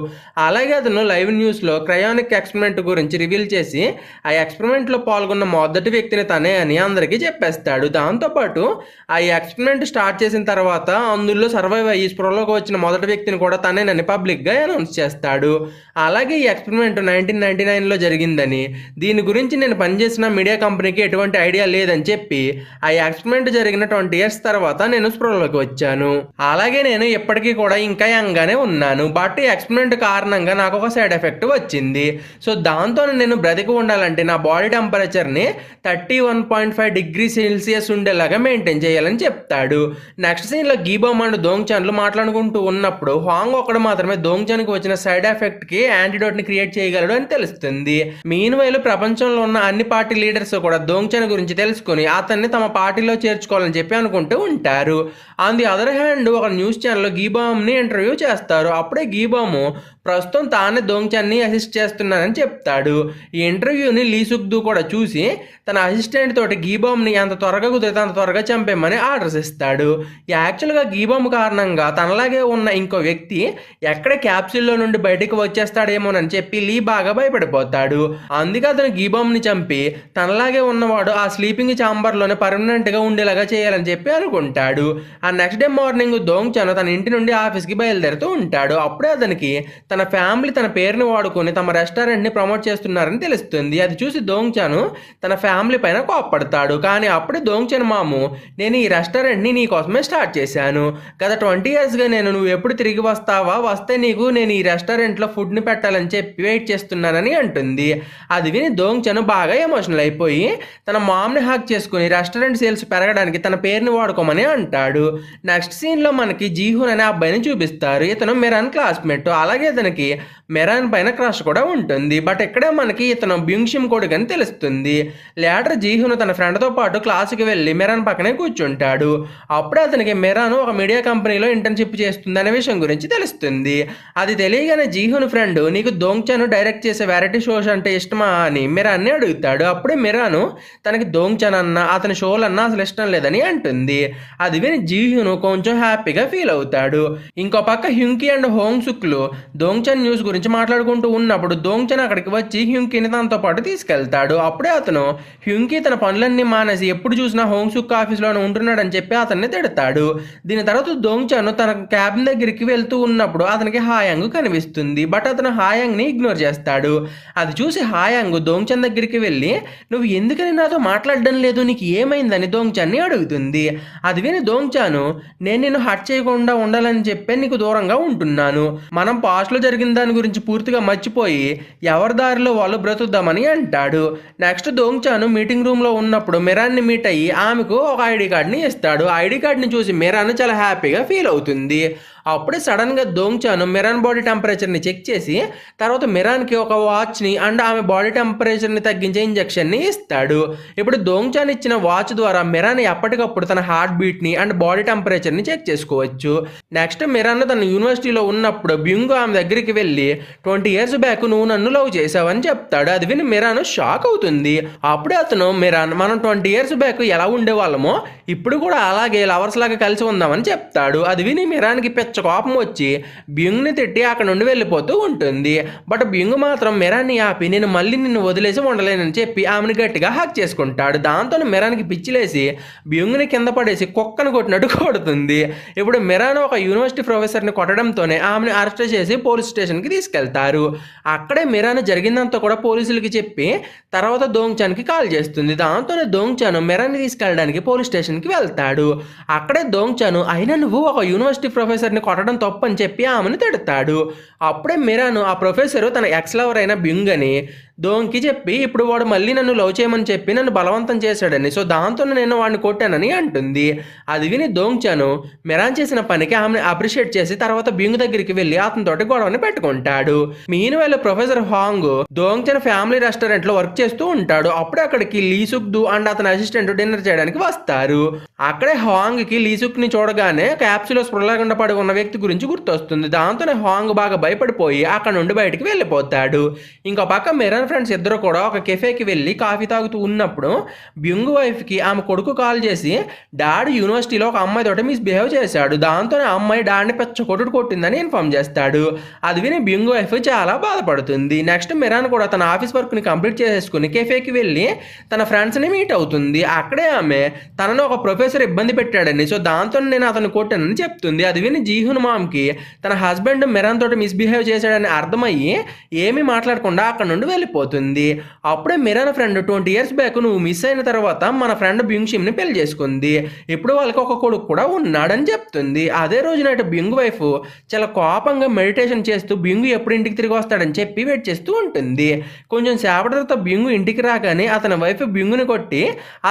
అలాగే అతను లైవ్ న్యూస్లో క్రయోనిక్ ఎక్స్పెరిమెంట్ గురించి రివీల్ చేసి ఆ ఎక్స్పెరిమెంట్లో పాల్గొన్న మొదటి వ్యక్తిని తనే అని అందరికీ చెప్పేస్తాడు. దాంతోపాటు ఆ ఎక్స్పెరిమెంట్ స్టార్ట్ చేసిన తర్వాత అందులో సర్వైవ్ అయ్యి స్పృహలోకి వచ్చిన మొదటి వ్యక్తిని కూడా తనేనని పబ్లిక్గా అనౌన్స్ చేస్తాడు. అలాగే ఈ ఎక్స్పెరిమెంట్ 1999లో జరిగిందని, దీని గురించి నేను పనిచేసిన మీడియా కంపెనీకి ఎటువంటి ఐడియా లేదని చెప్పి ఆ ఎక్స్పెరిమెంట్ జరిగిన 20 years తర్వాత నేను స్పృహలోకి వచ్చాను. అలాగే నేను ఇప్పటికీ కూడా ఇంకా యంగానే ఉన్నాను. బట్ ఈ ఎక్స్పెరిమెంట్ కారణంగా నాకు ఒక సైడ్ ఎఫెక్ట్ వచ్చింది. సో దాంతో నేను బ్రతికి ఉండాలంటే నా బాడీ టెంపరేచర్ని 31.5 degrees Celsius ఉండేలాగా మెయింటైన్ చేయాలని చెప్తాడు. నెక్స్ట్ సీన్లో గీబామ్ అండ్ దోంగ్చాన్లు మాట్లాడుకుంటూ ఉన్నప్పుడు హాంగ్ ఒక్కడు మాత్రమే దోంగ్చాన్కి వచ్చిన సైడ్ ఎఫెక్ట్కి యాంటీడోట్ని క్రియేట్ చేయగలడు అని తెలుస్తుంది. మీన్వైల్ ప్రపంచంలో ఉన్న అన్ని పార్టీ లీడర్స్ కూడా దోంగ్చాన్ గురించి తెలుసుకుని అతన్ని తమ పార్టీలో చేర్చుకోవాలని చెప్పి అనుకుంటూ ఉంటారు. ఆన్ ది అదర్ హ్యాండ్ ఒక న్యూస్ ఛానల్లో గీబామ్ని ఇంటర్వ్యూ చేస్తారు. అప్పుడే గీబాము ప్రస్తుతం తానే దోంగ్చాన్ని అసిస్ట్ చేస్తున్నానని చెప్తాడు. ఈ ఇంటర్వ్యూని లీ సుక్దు కూడా చూసి తన అసిస్టెంట్ తోటి గీబామ్ని ఎంత త్వరగా కుదిరితే అంత త్వరగా చంపేమని ఆర్డర్స్ ఇస్తాడు. యాక్చువల్గా గీబామ్ కారణంగా తనలాగే ఉన్న ఇంకో వ్యక్తి ఎక్కడ క్యాప్సూల్లో నుండి బయటకు వచ్చేస్తాడేమోనని చెప్పి లీ బాగా భయపడిపోతాడు. అందుకే అతను గీబామ్ని చంపి తనలాగే ఉన్నవాడు ఆ స్లీపింగ్ ఛాంబర్లోనే పర్మనెంట్గా ఉండేలాగా చేయాలని చెప్పి అనుకుంటాడు. ఆ నెక్స్ట్ డే మార్నింగ్ దోంగ్చాన్ తన ఇంటి నుండి ఆఫీస్కి బయలుదేరుతూ ఉంటాడు. అప్పుడే అతనికి తన ఫ్యామిలీ తన పేరుని వాడుకొని తమ రెస్టారెంట్ని ప్రమోట్ చేస్తున్నారని తెలుస్తుంది. అది చూసి దోంగ్చాన్ తన ఫ్యామిలీ పైన కోప్పడతాడు. కానీ అప్పుడే దోంగ్చాన్ మాము, నేను ఈ రెస్టారెంట్ని నీ కోసమే స్టార్ట్ చేశాను. గత 20 yearsగా నువ్వు ఎప్పుడు తిరిగి వస్తావా, వస్తే నీకు నేను ఈ రెస్టారెంట్లో ఫుడ్ని పెట్టాలని చెప్పి వెయిట్ చేస్తున్నానని అంటుంది. అది విని దోంగ్చాన్ బాగా ఎమోషనల్ అయిపోయి తన మామ్ని హాక్ చేసుకుని రెస్టారెంట్ సేల్స్ పెరగడానికి తన పేరుని వాడుకోమని అంటాడు. నెక్స్ట్ సీన్లో మనకి జీహూన్ అనే అబ్బాయిని చూపిస్తారు. ఇతను మిరాన్ క్లాస్మేట్. అలాగే ఇతనికి మిరాన్ పైన క్రష్ కూడా ఉంటుంది. బట్ ఇక్కడే మనకి ఇతను బ్యూంగ్షిమ్ కొడుకు అని తెలుస్తుంది. లేటర్ జీహూన్ తన ఫ్రెండ్తో పాటు క్లాస్కి వెళ్ళి మిరాన్ పక్కనే కూర్చుంటాడు. అప్పుడే అతనికి మిరాన్ ఒక మీడియా కంపెనీలో ఇంటర్న్షిప్ చేస్తుంది అనే విషయం గురించి తెలుస్తుంది. అది తెలియగానే జీహూన్ ఫ్రెండ్, నీకు దోంగ్చాన్ డైరెక్ట్ చేసే వెరైటీ షోస్ అంటే ఇష్టమా అని మిరాన్ని అడుగుతాడు. అప్పుడే మిరాను తనకి దోంగ్చాన్ అన్న అతని షోలన్నా అసలు ఇష్టం లేదని అంటుంది. అది విని జీహూన్ కొంచెం హ్యాపీగా ఫీల్ అవుతాడు. ఇంకో పక్క హ్యుంకీ అండ్ హోంగ్ సుక్లు దోంగ్చాన్ న్యూస్ గురించి మాట్లాడుకుంటూ ఉన్నప్పుడు దోంగ్చాన్ అక్కడికి వచ్చి హ్యుంకీని తనతో పాటు తీసుకెళ్తాడు. అప్పుడే అతను హ్యుంకీ తన పనులన్నీ మానేసి ఎప్పుడు చూసినా హోంగ్ సుక్ ఆఫీస్లోనే ఉంటున్నాడని చెప్పి అతన్ని తిడతాడు. దీని తర్వాత దోంగ్చాన్ తన క్యాబిన్ దగ్గరికి వెళ్తూ ఉన్నప్పుడు అతనికి హాయాంగ్ కనిపిస్తుంది. బట్ అతను హాయాంగ్ని ఇగ్నోర్ చేస్తాడు. అది చూసి హాయాంగ్ దోంగ్చాన్ దగ్గరికి వెళ్ళి, నువ్వు ఎందుకని నాతో మాట్లాడడం లేదు, నీకు ఏమైందని దోంగ్చాన్ని అడుగుతుంది. అది విని దోంగ్చాన్, నేను నిన్ను హర్ట్ చేయకుండా ఉండాలని చెప్పి నీకు దూరంగా ఉంటున్నాను. మనం పాస్ట్లో జరిగిన దాని గురించి పూర్తిగా మర్చిపోయి ఎవరి దారిలో వాళ్ళు బ్రతుకుదామని అంటాడు. నెక్స్ట్ దోంగ్చాన్ మీటింగ్ రూమ్లో ఉన్నప్పుడు మిరాన్ని మీట్ అయ్యి ఆమెకు ఒక ఐడి కార్డ్ని ఇస్తాడు. ఐడి కార్డ్ని చూసి మిరాన్ చాలా హ్యాపీగా ఫీల్ అవుతుంది. అప్పుడే సడన్గా దోంగ్చాన్ మిరాన్ బాడీ టెంపరేచర్ని చెక్ చేసి తర్వాత మిరాన్కి ఒక వాచ్ని అండ్ ఆమె బాడీ టెంపరేచర్ని తగ్గించే ఇంజెక్షన్ని ఇస్తాడు. ఇప్పుడు దోంగ్చాన్ ఇచ్చిన వాచ్ ద్వారా మిరాన్ ఎప్పటికప్పుడు తన హార్ట్ బీట్ని అండ్ బాడీ టెంపరేచర్ని చెక్ చేసుకోవచ్చు. నెక్స్ట్ మిరాన్ తన యూనివర్సిటీలో ఉన్నప్పుడు బ్యూంగ్ ఆమె దగ్గరికి వెళ్ళి 20 years బ్యాక్ నువ్వు నన్ను లవ్ చేసావని చెప్తాడు. అది విని మిరాన్ షాక్ అవుతుంది. అప్పుడే అతను, మిరాన్, మనం 20 years బ్యాక్ ఎలా ఉండేవాళ్ళమో ఇప్పుడు కూడా అలాగే లవర్స్ లాగా కలిసి ఉందామని చెప్తాడు. అది విని మిరాన్కి కోపం వచ్చి బ్యూంగ్ని తిట్టి అక్కడ నుండి వెళ్ళిపోతూ ఉంటుంది. బట్ బ్యూంగ్ మాత్రం మిరాన్ని ఆపి నేను మళ్ళీ నిన్ను వదిలేసి ఉండలేనని చెప్పి ఆమెను గట్టిగా హాక్ చేసుకుంటాడు. దాంతో మిరాన్కి పిచ్చిలేసి బ్యూంగ్ని కింద పడేసి కుక్కను కొట్టినట్టు కొడుతుంది. ఇప్పుడు మిరాన్ ఒక యూనివర్సిటీ ప్రొఫెసర్ని కొట్టడంతోనే ఆమెను అరెస్ట్ చేసి పోలీస్ స్టేషన్కి తీసుకెళ్తారు. అక్కడే మిరాన్ జరిగిందంతా కూడా పోలీసులకి చెప్పి తర్వాత దోంగ్చాన్కి కాల్ చేస్తుంది. దాంతోనే దోంగ్చాన్ మిరాన్ని తీసుకెళ్ళడానికి పోలీస్ స్టేషన్కి వెళ్తాడు. అక్కడే దోంగ్చాన్, అయినా నువ్వు ఒక యూనివర్సిటీ ప్రొఫెసర్ని కొట్టడం తప్పు అని చెప్పి ఆమెను తిడతాడు. అప్పుడే మిరాన్ ఆ ప్రొఫెసర్ తన ఎక్స్ లవర్ అయిన బ్యూంగ్ అని దోంగ్కి చెప్పి ఇప్పుడు వాడు మళ్ళీ నన్ను లవ్ చేయమని చెప్పి నన్ను బలవంతం చేశాడని, సో దాంతో నేను వాడిని కొట్టానని అంటుంది. అది విని దోంగ్చాను మెరాన్ చేసిన పనికి ఆమెను అప్రిషియేట్ చేసి తర్వాత బింగ్ దగ్గరికి వెళ్ళి అతనితోటి గొడవని పెట్టుకుంటాడు. మీన్ వేళ ప్రొఫెసర్ హాంగ్ దోంగ్చన్ ఫ్యామిలీ రెస్టారెంట్ లో వర్క్ చేస్తూ ఉంటాడు. అప్పుడే అక్కడికి లీసుక్ దు అండ్ అతని అసిస్టెంట్ డిన్నర్ చేయడానికి వస్తారు. అక్కడే హాంగ్ కి లీసుక్ ని చూడగానే క్యాప్సూల్ స్పృహ లేకుండా పడి ఉన్న వ్యక్తి గురించి గుర్తొస్తుంది. దాంతోనే హాంగ్ బాగా భయపడిపోయి అక్కడ నుండి బయటికి వెళ్ళిపోతాడు. ఇంకో పక్క మెరాన్ ఫ్రెండ్స్ ఇద్దరు కూడా ఒక కెఫేకి వెళ్ళి కాఫీ తాగుతూ ఉన్నప్పుడు బ్యుంగ్ వైఫ్ కి ఆమె కొడుకు కాల్ చేసి డాడీ యూనివర్సిటీలో ఒక అమ్మాయి తోటి మిస్బిహేవ్ చేశాడు, దాంతోనే ఆ అమ్మాయి డాడీని పెద్ద కొట్టుడు కొట్టిందని ఇన్ఫార్మ్ చేస్తాడు. అది విని బ్యుంగ్ వైఫ్ చాలా బాధపడుతుంది. నెక్స్ట్ మెరాన్ కూడా తన ఆఫీస్ వర్క్ ని కంప్లీట్ చేసేసుకుని కెఫేకి వెళ్ళి తన ఫ్రెండ్స్ ని మీట్ అవుతుంది. అక్కడే ఆమె తనను ఒక ప్రొఫెసర్ ఇబ్బంది పెట్టాడని, సో దాంతో నేను అతను కొట్టానని చెప్తుంది. అది విని జీహున్ మామ్ కి తన హస్బెండ్ మెరాన్ తోటి మిస్బిహేవ్ చేశాడని అర్థమయ్యి ఏమీ మాట్లాడకుండా అక్కడ నుండి వెళ్ళిపోతుంది. అప్పుడే మెరాన్ ఫ్రెండ్ 20 years బ్యాక్ నువ్వు మిస్ అయిన తర్వాత మన ఫ్రెండ్ బ్యుంగ్ షిమ్ ని పెళ్లి చేసుకుంది, ఇప్పుడు వాళ్ళకి ఒక కొడుకు కూడా ఉన్నాడని చెప్తుంది. అదే రోజు నైట్ బ్యుంగ్ వైఫ్ చాలా కోపంగా మెడిటేషన్ చేస్తూ బ్యుంగ్ ఎప్పుడు ఇంటికి తిరిగి వస్తాడని చెప్పి వెయిట్ చేస్తూ ఉంటుంది. కొంచెం సేపటి తర్వాత బ్యుంగ్ ఇంటికి రాగానే అతని వైఫ్ బ్యుంగ్ని కొట్టి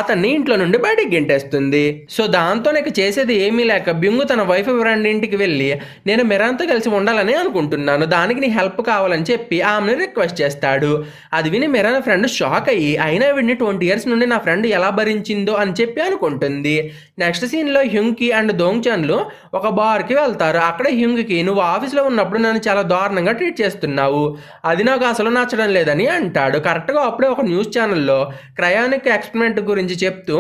అతన్ని ఇంట్లో నుండి బయటికి గెంటేస్తుంది. సో దాంతో నాకు చేసేది ఏమీ లేక బ్యుంగ్ తన వైఫ్ ఫ్రెండ్ ఇంటికి వెళ్ళి నేను మెరాన్తో కలిసి ఉండాలని అనుకుంటున్నాను, దానికి నీ హెల్ప్ కావాలని చెప్పి ఆమెను రిక్వెస్ట్ చేస్తాడు. అది విని మెరాన్ ఫ్రెండ్ షాక్ అయ్యి అయినా వీడిని 20 years నుండి నా ఫ్రెండ్ ఎలా భరించిందో అని చెప్పి అనుకుంటుంది. నెక్స్ట్ సీన్లో హ్యుంగ్కి అండ్ దోంగ్చాన్లు ఒక బార్కి వెళ్తారు. అక్కడ హ్యుంగ్కి నువ్వు ఆఫీస్లో ఉన్నప్పుడు నన్ను చాలా దారుణంగా ట్రీట్ చేస్తున్నావు, అది నాకు అసలు నచ్చడం లేదని అంటాడు. కరెక్ట్గా అప్పుడే ఒక న్యూస్ ఛానల్లో క్రయానిక్ ఎక్స్పెరిమెంట్ గురించి చెప్తూ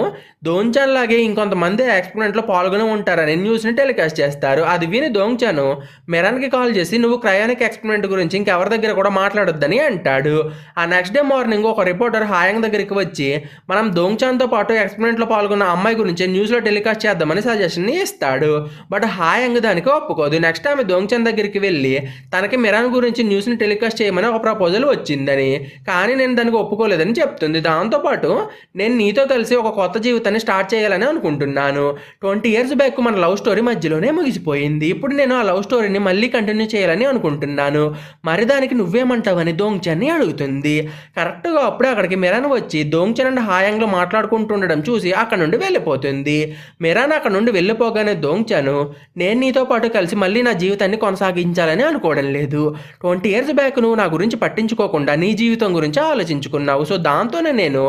దోంగ్చాన్ లాగే ఇంకొంతమంది ఎక్స్పెరిమెంట్లో పాల్గొని ఉంటారని న్యూస్ని టెలికాస్ట్ చేస్తారు. అది విని దోంగ్చాను మెరాన్కి కాల్ చేసి నువ్వు క్రయానిక్ ఎక్స్పెరిమెంట్ గురించి ఇంకెవరి దగ్గర కూడా మాట్లాడొద్దని అంటాడు. ఆ నెక్స్ట్ డే మార్నింగ్ ఒక రిపోర్టర్ హాయాంగ్ దగ్గరికి వచ్చి మనం దోంగ్చాన్తో పాటు ఎక్స్పెరిమెంట్లో పాల్గొన్న అమ్మాయి గురించి న్యూస్లో టెలికాస్ట్ చేద్దామని సజెషన్ ఇస్తాడు. బట్ హాయాంగ్ దానికి ఒప్పుకోదు. నెక్స్ట్ ఆమె దోంగ్చాన్ దగ్గరికి వెళ్ళి తనకి మెరాన్ గురించి న్యూస్ని టెలికాస్ట్ చేయమని ఒక ప్రపోజల్ వచ్చిందని, కానీ నేను దానికి ఒప్పుకోలేదని చెప్తుంది. దాంతోపాటు నేను నీతో కలిసి ఒక కొత్త జీవితాన్ని స్టార్ట్ చేయాలని అనుకుంటున్నాను, 20 years బ్యాక్ మన లవ్ స్టోరీ మధ్యలోనే ముగిసిపోయింది, ఇప్పుడు నేను ఆ లవ్ స్టోరీని మళ్ళీ కంటిన్యూ చేయాలని అనుకుంటున్నాను, మరి దానికి నువ్వేమంటావని దోంగ్చాన్ని అడుగుతుంది. కరెక్ట్గా అప్పుడే అక్కడికి మెరాన్ వచ్చి దోంగ్చాన్ అండ్ హాయాంగ్లో మాట్లాడుకుంటుండడం చూసి అక్కడ నుండి వెళ్ళిపోతుంది. మెరాన్ అక్కడ నుండి వెళ్ళిపోగానే దోంగ్చాను నేను నీతో పాటు కలిసి మళ్ళీ నా జీవితాన్ని కొనసాగించాలని అనుకోవడం లేదు, 20 years బ్యాక్ నువ్వు నా గురించి పట్టించుకోకుండా నీ జీవితం గురించి ఆలోచించుకున్నావు, సో దాంతోనే నేను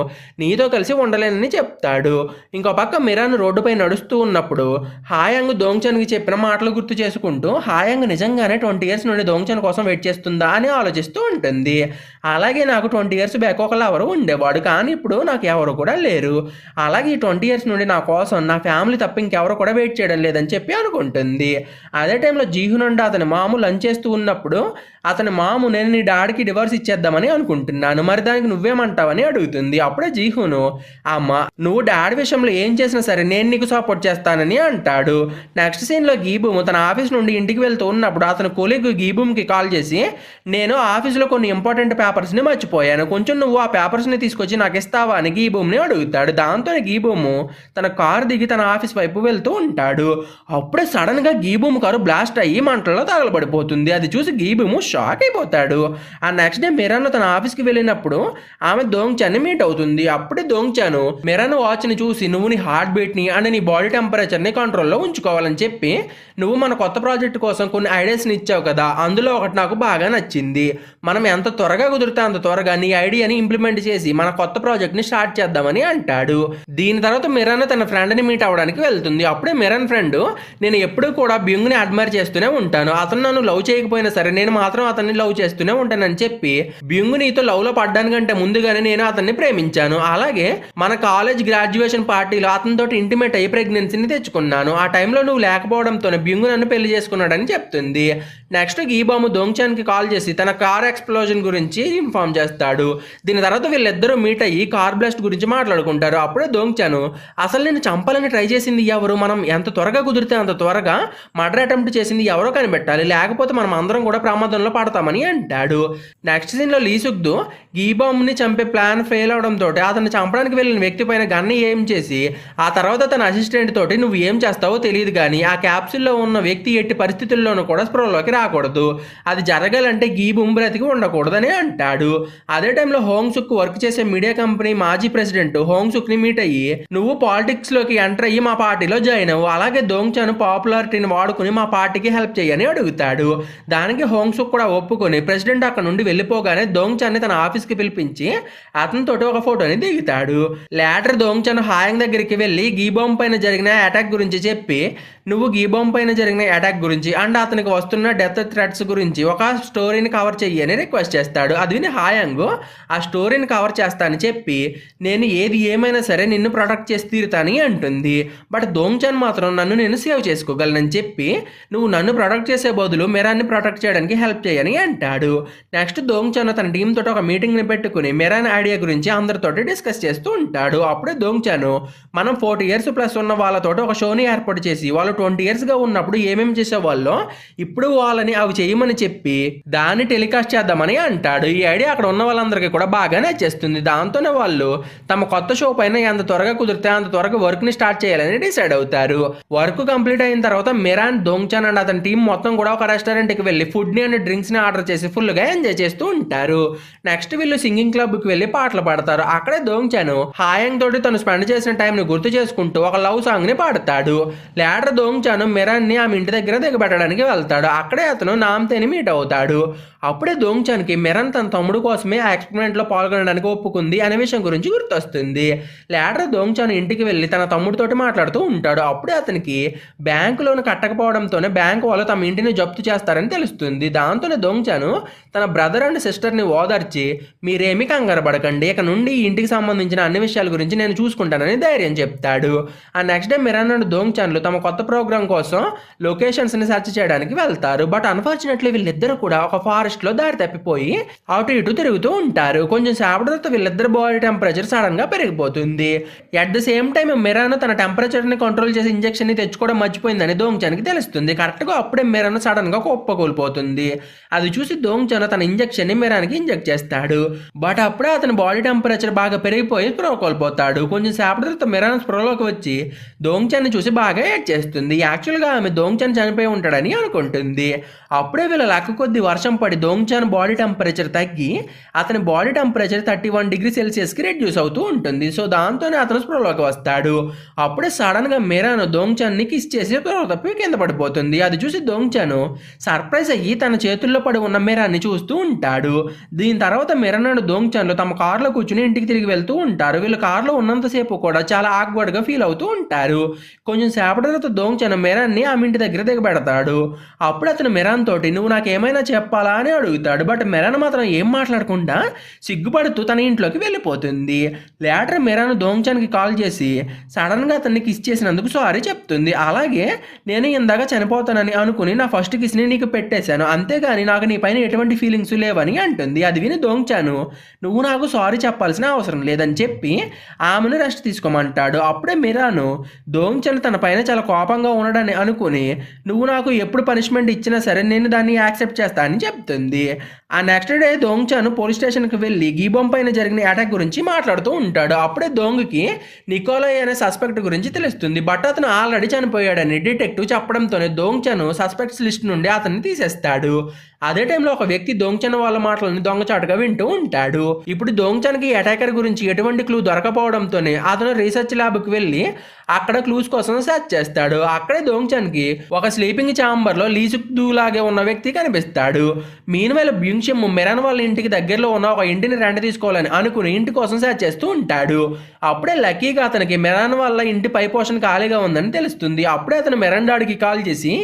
నీతో కలిసి ఉండలేనని చెప్తాడు. ఇంకో పక్క మెరాన్ రోడ్డుపై నడుస్తూ ఉన్నప్పుడు హాయాంగ్ దోంగ్చాన్కి చెప్పిన మాటలు గుర్తు చేసుకుంటూ హాయాంగ్ నిజంగానే 20 years నుండి దోంగ్చాన్ కోసం వెయిట్ చేస్తుందా అని ఆలోచిస్తూ ఉంటుంది. అలాగే నాకు 20 years బ్యాక్ ఒక లవరు ఉండేవాడు, కానీ ఇప్పుడు నాకు ఎవరు కూడా లేరు, అలాగే ఈ 20 years నుండి నా కోసం నా ఫ్యామిలీ తప్ప ఇంకెవరు కూడా వెయిట్ చేయడం లేదని చెప్పి అనుకుంటుంది. అదే టైంలో జీహున్ అండ్ అతని మాము లంచ్ చేస్తూ ఉన్నప్పుడు అతని మాము నేను నీ డాడీకి డివోర్స్ ఇచ్చేద్దామని అనుకుంటున్నాను, మరి దానికి నువ్వేమంటావని అడుగుతుంది. అప్పుడే జీహును అమ్మ నువ్వు డాడీ విషయంలో ఏం చేసినా సరే నేను నీకు సపోర్ట్ చేస్తానని అంటాడు. నెక్స్ట్ సీన్లో గీబూమ్ తన ఆఫీస్ నుండి ఇంటికి వెళ్తూ ఉన్నప్పుడు అతని కొలీగ్ గీబూమ్కి కాల్ చేసి నేను ఆఫీస్లో కొన్ని ఇంపార్టెంట్ పేపర్స్ని మర్చిపోయాను, కొంచెం నువ్వు ఆ పేపర్స్ని తీసుకొచ్చి నాకు ఇస్తావా అని గీబూమ్ని అడుగుతాడు. దాంతో గీబూమ్ తన కారు దిగి తన ఆఫీస్ వైపు వెళ్తూ ఉంటాడు. అప్పుడే సడన్గా గీబూమ్ కారు బ్లాస్ట్ అయ్యి మంటల్లో తగలబడిపోతుంది. అది చూసి గీబూమ్ షాక్ అయిపోతాడు. ఆ నెక్స్ట్ డే మెరాన్ తన ఆఫీస్కి వెళ్ళినప్పుడు ఆమె దోంగ్చాన్ని మీట్ అవుతుంది. అప్పుడే దోంగ్చాను మెరాన్ వాచ్ని చూసి నువ్వు నీ హార్ట్ బీట్ని అండ్ నీ బాడీ టెంపరేచర్ని కంట్రోల్లో ఉంచుకోవాలని చెప్పి నువ్వు మన కొత్త ప్రాజెక్ట్ కోసం కొన్ని ఐడియాస్ని ఇచ్చావు కదా, అందులో ఒకటి నాకు బాగా నచ్చింది, మనం ఎంత త్వరగా కుదిరితే అంత త్వరగా నీ ఐడియాని ఇంప్లిమెంట్ చేసి మన కొత్త ప్రాజెక్ట్ని స్టార్ట్ చేద్దామని అంటాడు. దీని తర్వాత మెరాన్ తన ఫ్రెండ్ని మీట్ అవ్వడానికి వెళ్తుంది. అప్పుడే మెరాన్ ఫ్రెండ్ నేను ఎప్పుడూ కూడా బ్యుంగ్ని అడ్మైర్ చేస్తూనే ఉంటాను, అతను నన్ను లవ్ చేయకపోయినా సరే నేను మాత్రం అతన్ని లవ్ చేస్తూనే ఉంటానని చెప్పి బ్యుంగ్ నీతో లవ్లో పడ్డానికంటే ముందుగానే నేను అతన్ని ప్రేమించాను, అలాగే మన కాలేజ్ గ్రాడ్యుయేషన్ పార్టీలో అతనితో ఇంటిమేట్ అయ్యి ప్రెగ్నెన్సీని తెచ్చుకున్నాను, ఆ టైంలో నువ్వు లేకపోవడంతోనే బ్యుంగ్ నన్ను పెళ్లి చేసుకున్నాడని చెప్తుంది. నెక్స్ట్ గీబాము దోంగ్చాన్కి కాల్ చేసి తన కార్ ఎక్స్ప్లోజన్ గురించి ఇన్ఫార్మ్ చేస్తాడు. దీని తర్వాత వీళ్ళిద్దరూ మీట్ అయ్యి కార్ బ్లాస్ట్ గురించి మాట్లాడుకుంటారు. అప్పుడే దోంగ్చాను అసలు నేను చంపాలని ట్రై చేసింది ఎవరు, మనం ఎంత త్వరగా కుదిరితే అంత త్వరగా మర్డర్ అటెంప్ట్ చేసింది ఎవరో కనిపెట్టాలి, లేకపోతే మనం అందరం కూడా ప్రమాదంలో పడతామని అంటాడు. నెక్స్ట్ సీన్లో లీ సుక్దు గీ బాంబ్ని చంపే ప్లాన్ ఫెయిల్ అవడంతో అతను చంపడానికి వెళ్ళిన వ్యక్తి పైన గన్ని ఏం చేసి ఆ తర్వాత తన అసిస్టెంట్ తోటి నువ్వు ఏం చేస్తావో తెలియదు కానీ ఆ క్యాప్సూల్లో ఉన్న వ్యక్తి ఎట్టి పరిస్థితుల్లోనూ కూడా స్పృహలోకి రాకూడదు, అది జరగాలంటే గీ బూమ్ బ్రతికి ఉండకూడదని అంటాడు. అదే టైంలో హోంగ్ సుక్ వర్క్ చేసే మీడియా కంపెనీ మాజీ ప్రెసిడెంట్ హోంగ్ సుక్ ని మీట్ అయ్యి నువ్వు పాలిటిక్స్ లోకి ఎంటర్ అయ్యి మా పార్టీలో జాయిన్ అవ్వు, అలాగే దోంగ్చాన్ పాపులారిటీని వాడుకుని మా పార్టీకి హెల్ప్ చేయని అడుగుతాడు. దానికి హోంగ్ సుక్ కూడా ఒప్పుకొని ప్రెసిడెంట్ అక్కడ నుండి వెళ్ళిపోగానే దోంగ్చాన్ ని తన ఆఫీస్ కి పిలిపించి అతనితోటి ఒక ఫోటోని దిగుతాడు. లేటర్ దోంగ్చాన్ హాయాంగ్ దగ్గరికి వెళ్ళి గీ బాంబ్ పైన జరిగిన అటాక్ గురించి చెప్పి నువ్వు గీ బాంబ్ పైన జరిగిన అటాక్ గురించి అండ్ అతనికి వస్తున్న డెత్ థ్రెట్స్ గురించి ఒక స్టోరీని కవర్ చెయ్యని రిక్వెస్ట్ చేస్తాడు. అది విని హాయాంగ్ ఆ స్టోరీని కవర్ చేస్తానని చెప్పి నేను ఏది ఏమైనా సరే నిన్ను ప్రొటెక్ట్ చేసి తీరుతాని అంటుంది. బట్ దోంగ్చాన్ మాత్రం నన్ను నేను సేవ్ చేసుకోగలనని చెప్పి నువ్వు నన్ను ప్రొటెక్ట్ చేసే బదులు మెరాన్ని ప్రొటెక్ట్ చేయడానికి హెల్ప్ చేయని అంటాడు. నెక్స్ట్ దోంగ్చాన్ తన టీం తోటి ఒక మీటింగ్ ని పెట్టుకుని మెరాన్ ఐడియా గురించి అందరితోటి డిస్కస్ చేస్తూ ఉంటాడు. అప్పుడే దోంగ్చాన్ మనం 40 years ప్లస్ ఉన్న వాళ్ళతో ఒక షోని ఏర్పాటు చేసి వాళ్ళు 20 years గా ఉన్నప్పుడు ఏమేమి చేసేవాళ్ళో ఇప్పుడు వాళ్ళని అవి చేయమని చెప్పి దాన్ని టెలికాస్ట్ చేద్దామని అంటాడు. ఈ ఐడియా అక్కడ ఉన్న వాళ్ళందరికీ కూడా బాగా నచ్చేస్తుంది. దాంతోనే వాళ్ళు తమ కొత్త షో పైన ఎంత త్వరగా కుదిరితే అంత త్వరగా వర్క్ ని స్టార్ట్ చేయాలని డిసైడ్ అవుతారు. వర్క్ కంప్లీట్ అయిన తర్వాత మెరాన్, దోంగ్చాన్ అండ్ అతని టీం మొత్తం కూడా ఒక రెస్టారెంట్ కి వెళ్ళి ఫుడ్ ని అండ్ డ్రింక్స్ ని ఆర్డర్ చేసి ఫుల్ గా ఎంజాయ్ చేస్తూ ఉంటారు. నెక్స్ట్ వీళ్ళు సింగింగ్ క్లబ్ కి వెళ్ళి పాటలు పాడతారు. అక్కడే దోంగ్చాన్ హాయాంగ్ తోటి తను స్పెండ్ చేసిన టైం ని గుర్తు చేసుకుంటూ ఒక లవ్ సాంగ్ ని పాడతాడు. లేటర్ దోంగ్చాన్ మెరాన్ ని ఆమె ఇంటి దగ్గర దిగబెట్టడానికి వెళ్తాడు. అక్కడే అతను నామ్తేని మీట్ అవుతాడు. అప్పుడే దోంగ్చాన్ కి మెరాన్ తన తమ్ముడు కోసమే ఆ ఎక్స్పెరిమెంట్ లో పాల్గొనడానికి ఒప్పుకుంది అనే విషయం గురించి గుర్తొస్తుంది. లేటర్ దోంగ్చాన్ ఇంటికి వెళ్ళి తన తమ్ముడితోటి మాట్లాడుతూ ఉంటాడు. అప్పుడే అతనికి బ్యాంకు లోన్ కట్టకపోవడంతోనే బ్యాంకు వాళ్ళు తమ ఇంటిని జప్తు చేస్తారని తెలుస్తుంది. దాంతోనే దోంగ్చాన్ తన బ్రదర్ అండ్ సిస్టర్ ని ఓదార్చి మీరేమీ కంగారు పడకండి, ఇక నుండి ఈ ఇంటికి సంబంధించిన అన్ని విషయాల గురించి నేను చూసుకుంటానని ధైర్యం చెప్తాడు. ఆ నెక్స్ట్ డే మెరాన్ అండ్ దోంగ్చాన్లు తమ కొత్త ప్రోగ్రామ్ కోసం లొకేషన్స్ ని సెర్చ్ చేయడానికి వెళ్తారు. బట్ అన్ఫార్చునేట్లీ వీళ్ళిద్దరు కూడా ఒక ఫారెస్ట్ లో దారి తప్పిపోయి అటు ఇటు తిరుగుతూ ఉంటారు. కొంచెం సేపటి తర్వాత వీళ్ళిద్దరు బాడీ టెంపరేచర్ సడన్ గా పెరిగిపోతుంది. At the same time Meron తన టెంపరేచర్ ని కంట్రోల్ చేసి ఇంజెక్షన్ ని తెచ్చుకోవడం మర్చిపోయిందని దోంగ్చాన్ కి తెలుస్తుంది. కరెక్ట్ గా అప్పుడే మెరాన్ సడన్ గా కుప్పకూలిపోతుంది. అది చూసి దోంగ్చాన్ తన ఇంజెక్షన్ ని మెరాన్ కి ఇంజెక్ట్ చేస్తాడు. బట్ అప్పుడే అతని బాడీ టెంపరేచర్ బాగా పెరిగిపోయి స్ప్రో కోల్పోతాడు. కొంచెం సేపటి తర్వాత మెరాన్ స్ప్రోలోకి వచ్చి దోంగ్చాన్ ని చూసి బాగా ఏడ్ చేస్తుంది. యాక్చువల్ గా ఆమె దోంగ్చాన్ చనిపోయి ఉంటాడని అనుకుంటుంది. అప్పుడే వీళ్ళ లక్క కొద్ది వర్షం పడి దోంగ్చాన్ బాడీ టెంపరేచర్ తగ్గి అతని బాడీ టెంపరేచర్ 31 degrees Celsius కి రెడ్యూస్ అవుతూ ఉంటుంది. సో దాంతోనే అతను స్ప్రోలోకి వస్తాడు. అప్పుడే సడన్ గా మెరాన్ దోంగ్చాన్ ని కిస్ చేసి స్ప్రో తప్పి కింద పడిపోతుంది. అది చూసి దోంగ్చాన్ సర్ప్రైజ్ అయ్యి తన చేతుల్లో పడి ఉన్న మెరాన్ ని చూస్తూ ఉంటాడు. దీని తర్వాత మెరాన్ అండ్ దోంగ్చాన్లు తమ కారులో కూర్చుని ఇంటికి తిరిగి వెళ్తూ ఉంటారు. వీళ్ళు కారులో ఉన్నంతసేపు కూడా చాలా ఆక్వర్డ్ గా ఫీల్ అవుతూ ఉంటారు. కొంచెం సేపటి తర్వాత దోంగ్చాన్ మెరాన్ ని ఆమె ఇంటి దగ్గర దిగబెడతాడు. అప్పుడు అతను మెరాన్ తోటి నువ్వు నాకు ఏమైనా చెప్పాలా అని అడుగుతాడు. బట్ మెరాన్ మాత్రం ఏం మాట్లాడకుండా సిగ్గుపడుతూ తన ఇంట్లోకి వెళ్ళిపోతుంది. లేటర్ మెరాన్ దోంగ్చాన్ కి కాల్ చేసి సడన్ గా అతన్ని కిస్ చేసినందుకు సారీ చెప్తుంది. అలాగే నేను ఇందాక చనిపోతానని అనుకుని నా ఫస్ట్ కిస్ ని నీకు పెట్టేశాను, అంతేగాని నాకు నీ పైన ఎటువంటి ఫీలింగ్స్ లేవని అంటుంది. అది విని దోంగ్చాన్ నువ్వు నాకు సారీ చెప్పాల్సిన అవసరం లేదని చెప్పి ఆమెను రెస్ట్ తీసుకోమంటాడు. అప్పుడే మెరాన్ దోంగ్చాన్ తన పైన చాలా కోపంగా ఉండడని అనుకుని నువ్వు నాకు ఎప్పుడు పనిష్మెంట్ ఇచ్చినా సరే నేను దాన్ని యాక్సెప్ట్ చేస్తా అని చెప్తుంది. ఆ నెక్స్ట్ డే దోంగ్చాన్ పోలీస్ స్టేషన్కి వెళ్ళి గీ బాంబ్ పైన జరిగిన అటాక్ గురించి మాట్లాడుతూ ఉంటాడు. అప్పుడే దోంగ్కి నికోలాయ్ అనే సస్పెక్ట్ గురించి తెలుస్తుంది. బట్ అతను ఆల్రెడీ చనిపోయాడని డిటెక్టివ్ చెప్పడంతోనే దోంగ్చాన్ సస్పెక్ట్స్ లిస్ట్ నుండి అతన్ని తీసేస్తాడు. అదే టైంలో ఒక వ్యక్తి దోంగ్చాన్ వాళ్ళ మాటలను దొంగచాటుగా వింటూ ఉంటాడు. ఇప్పుడు దోంగ్చాన్కి అటాకర్ గురించి ఎటువంటి క్లూ దొరకపోవడంతోనే అతను రీసెర్చ్ ల్యాబ్కి వెళ్ళి అక్కడ క్లూస్ కోసం సెర్చ్ చేస్తాడు. అక్కడే దోంగ్చాన్కి ఒక స్లీపింగ్ ఛాంబర్ లో లీ సుక్దు లాగే ఉన్న వ్యక్తి కనిపిస్తాడు. మీన్వేళ బ్యూంగ్షిమ్ మెరాన్ వాళ్ళ ఇంటికి దగ్గరలో ఉన్న ఒక ఇంటిని రెంట్ తీసుకోవాలని అనుకుని ఇంటి కోసం సెర్చ్ చేస్తూ ఉంటాడు. అప్పుడే లక్కీగా అతనికి మెరాన్ వాళ్ళ ఇంటి పై పోర్షన్ ఖాళీగా ఉందని తెలుస్తుంది. అప్పుడే అతను మెరాన్ డాడికి కాల్ చేసి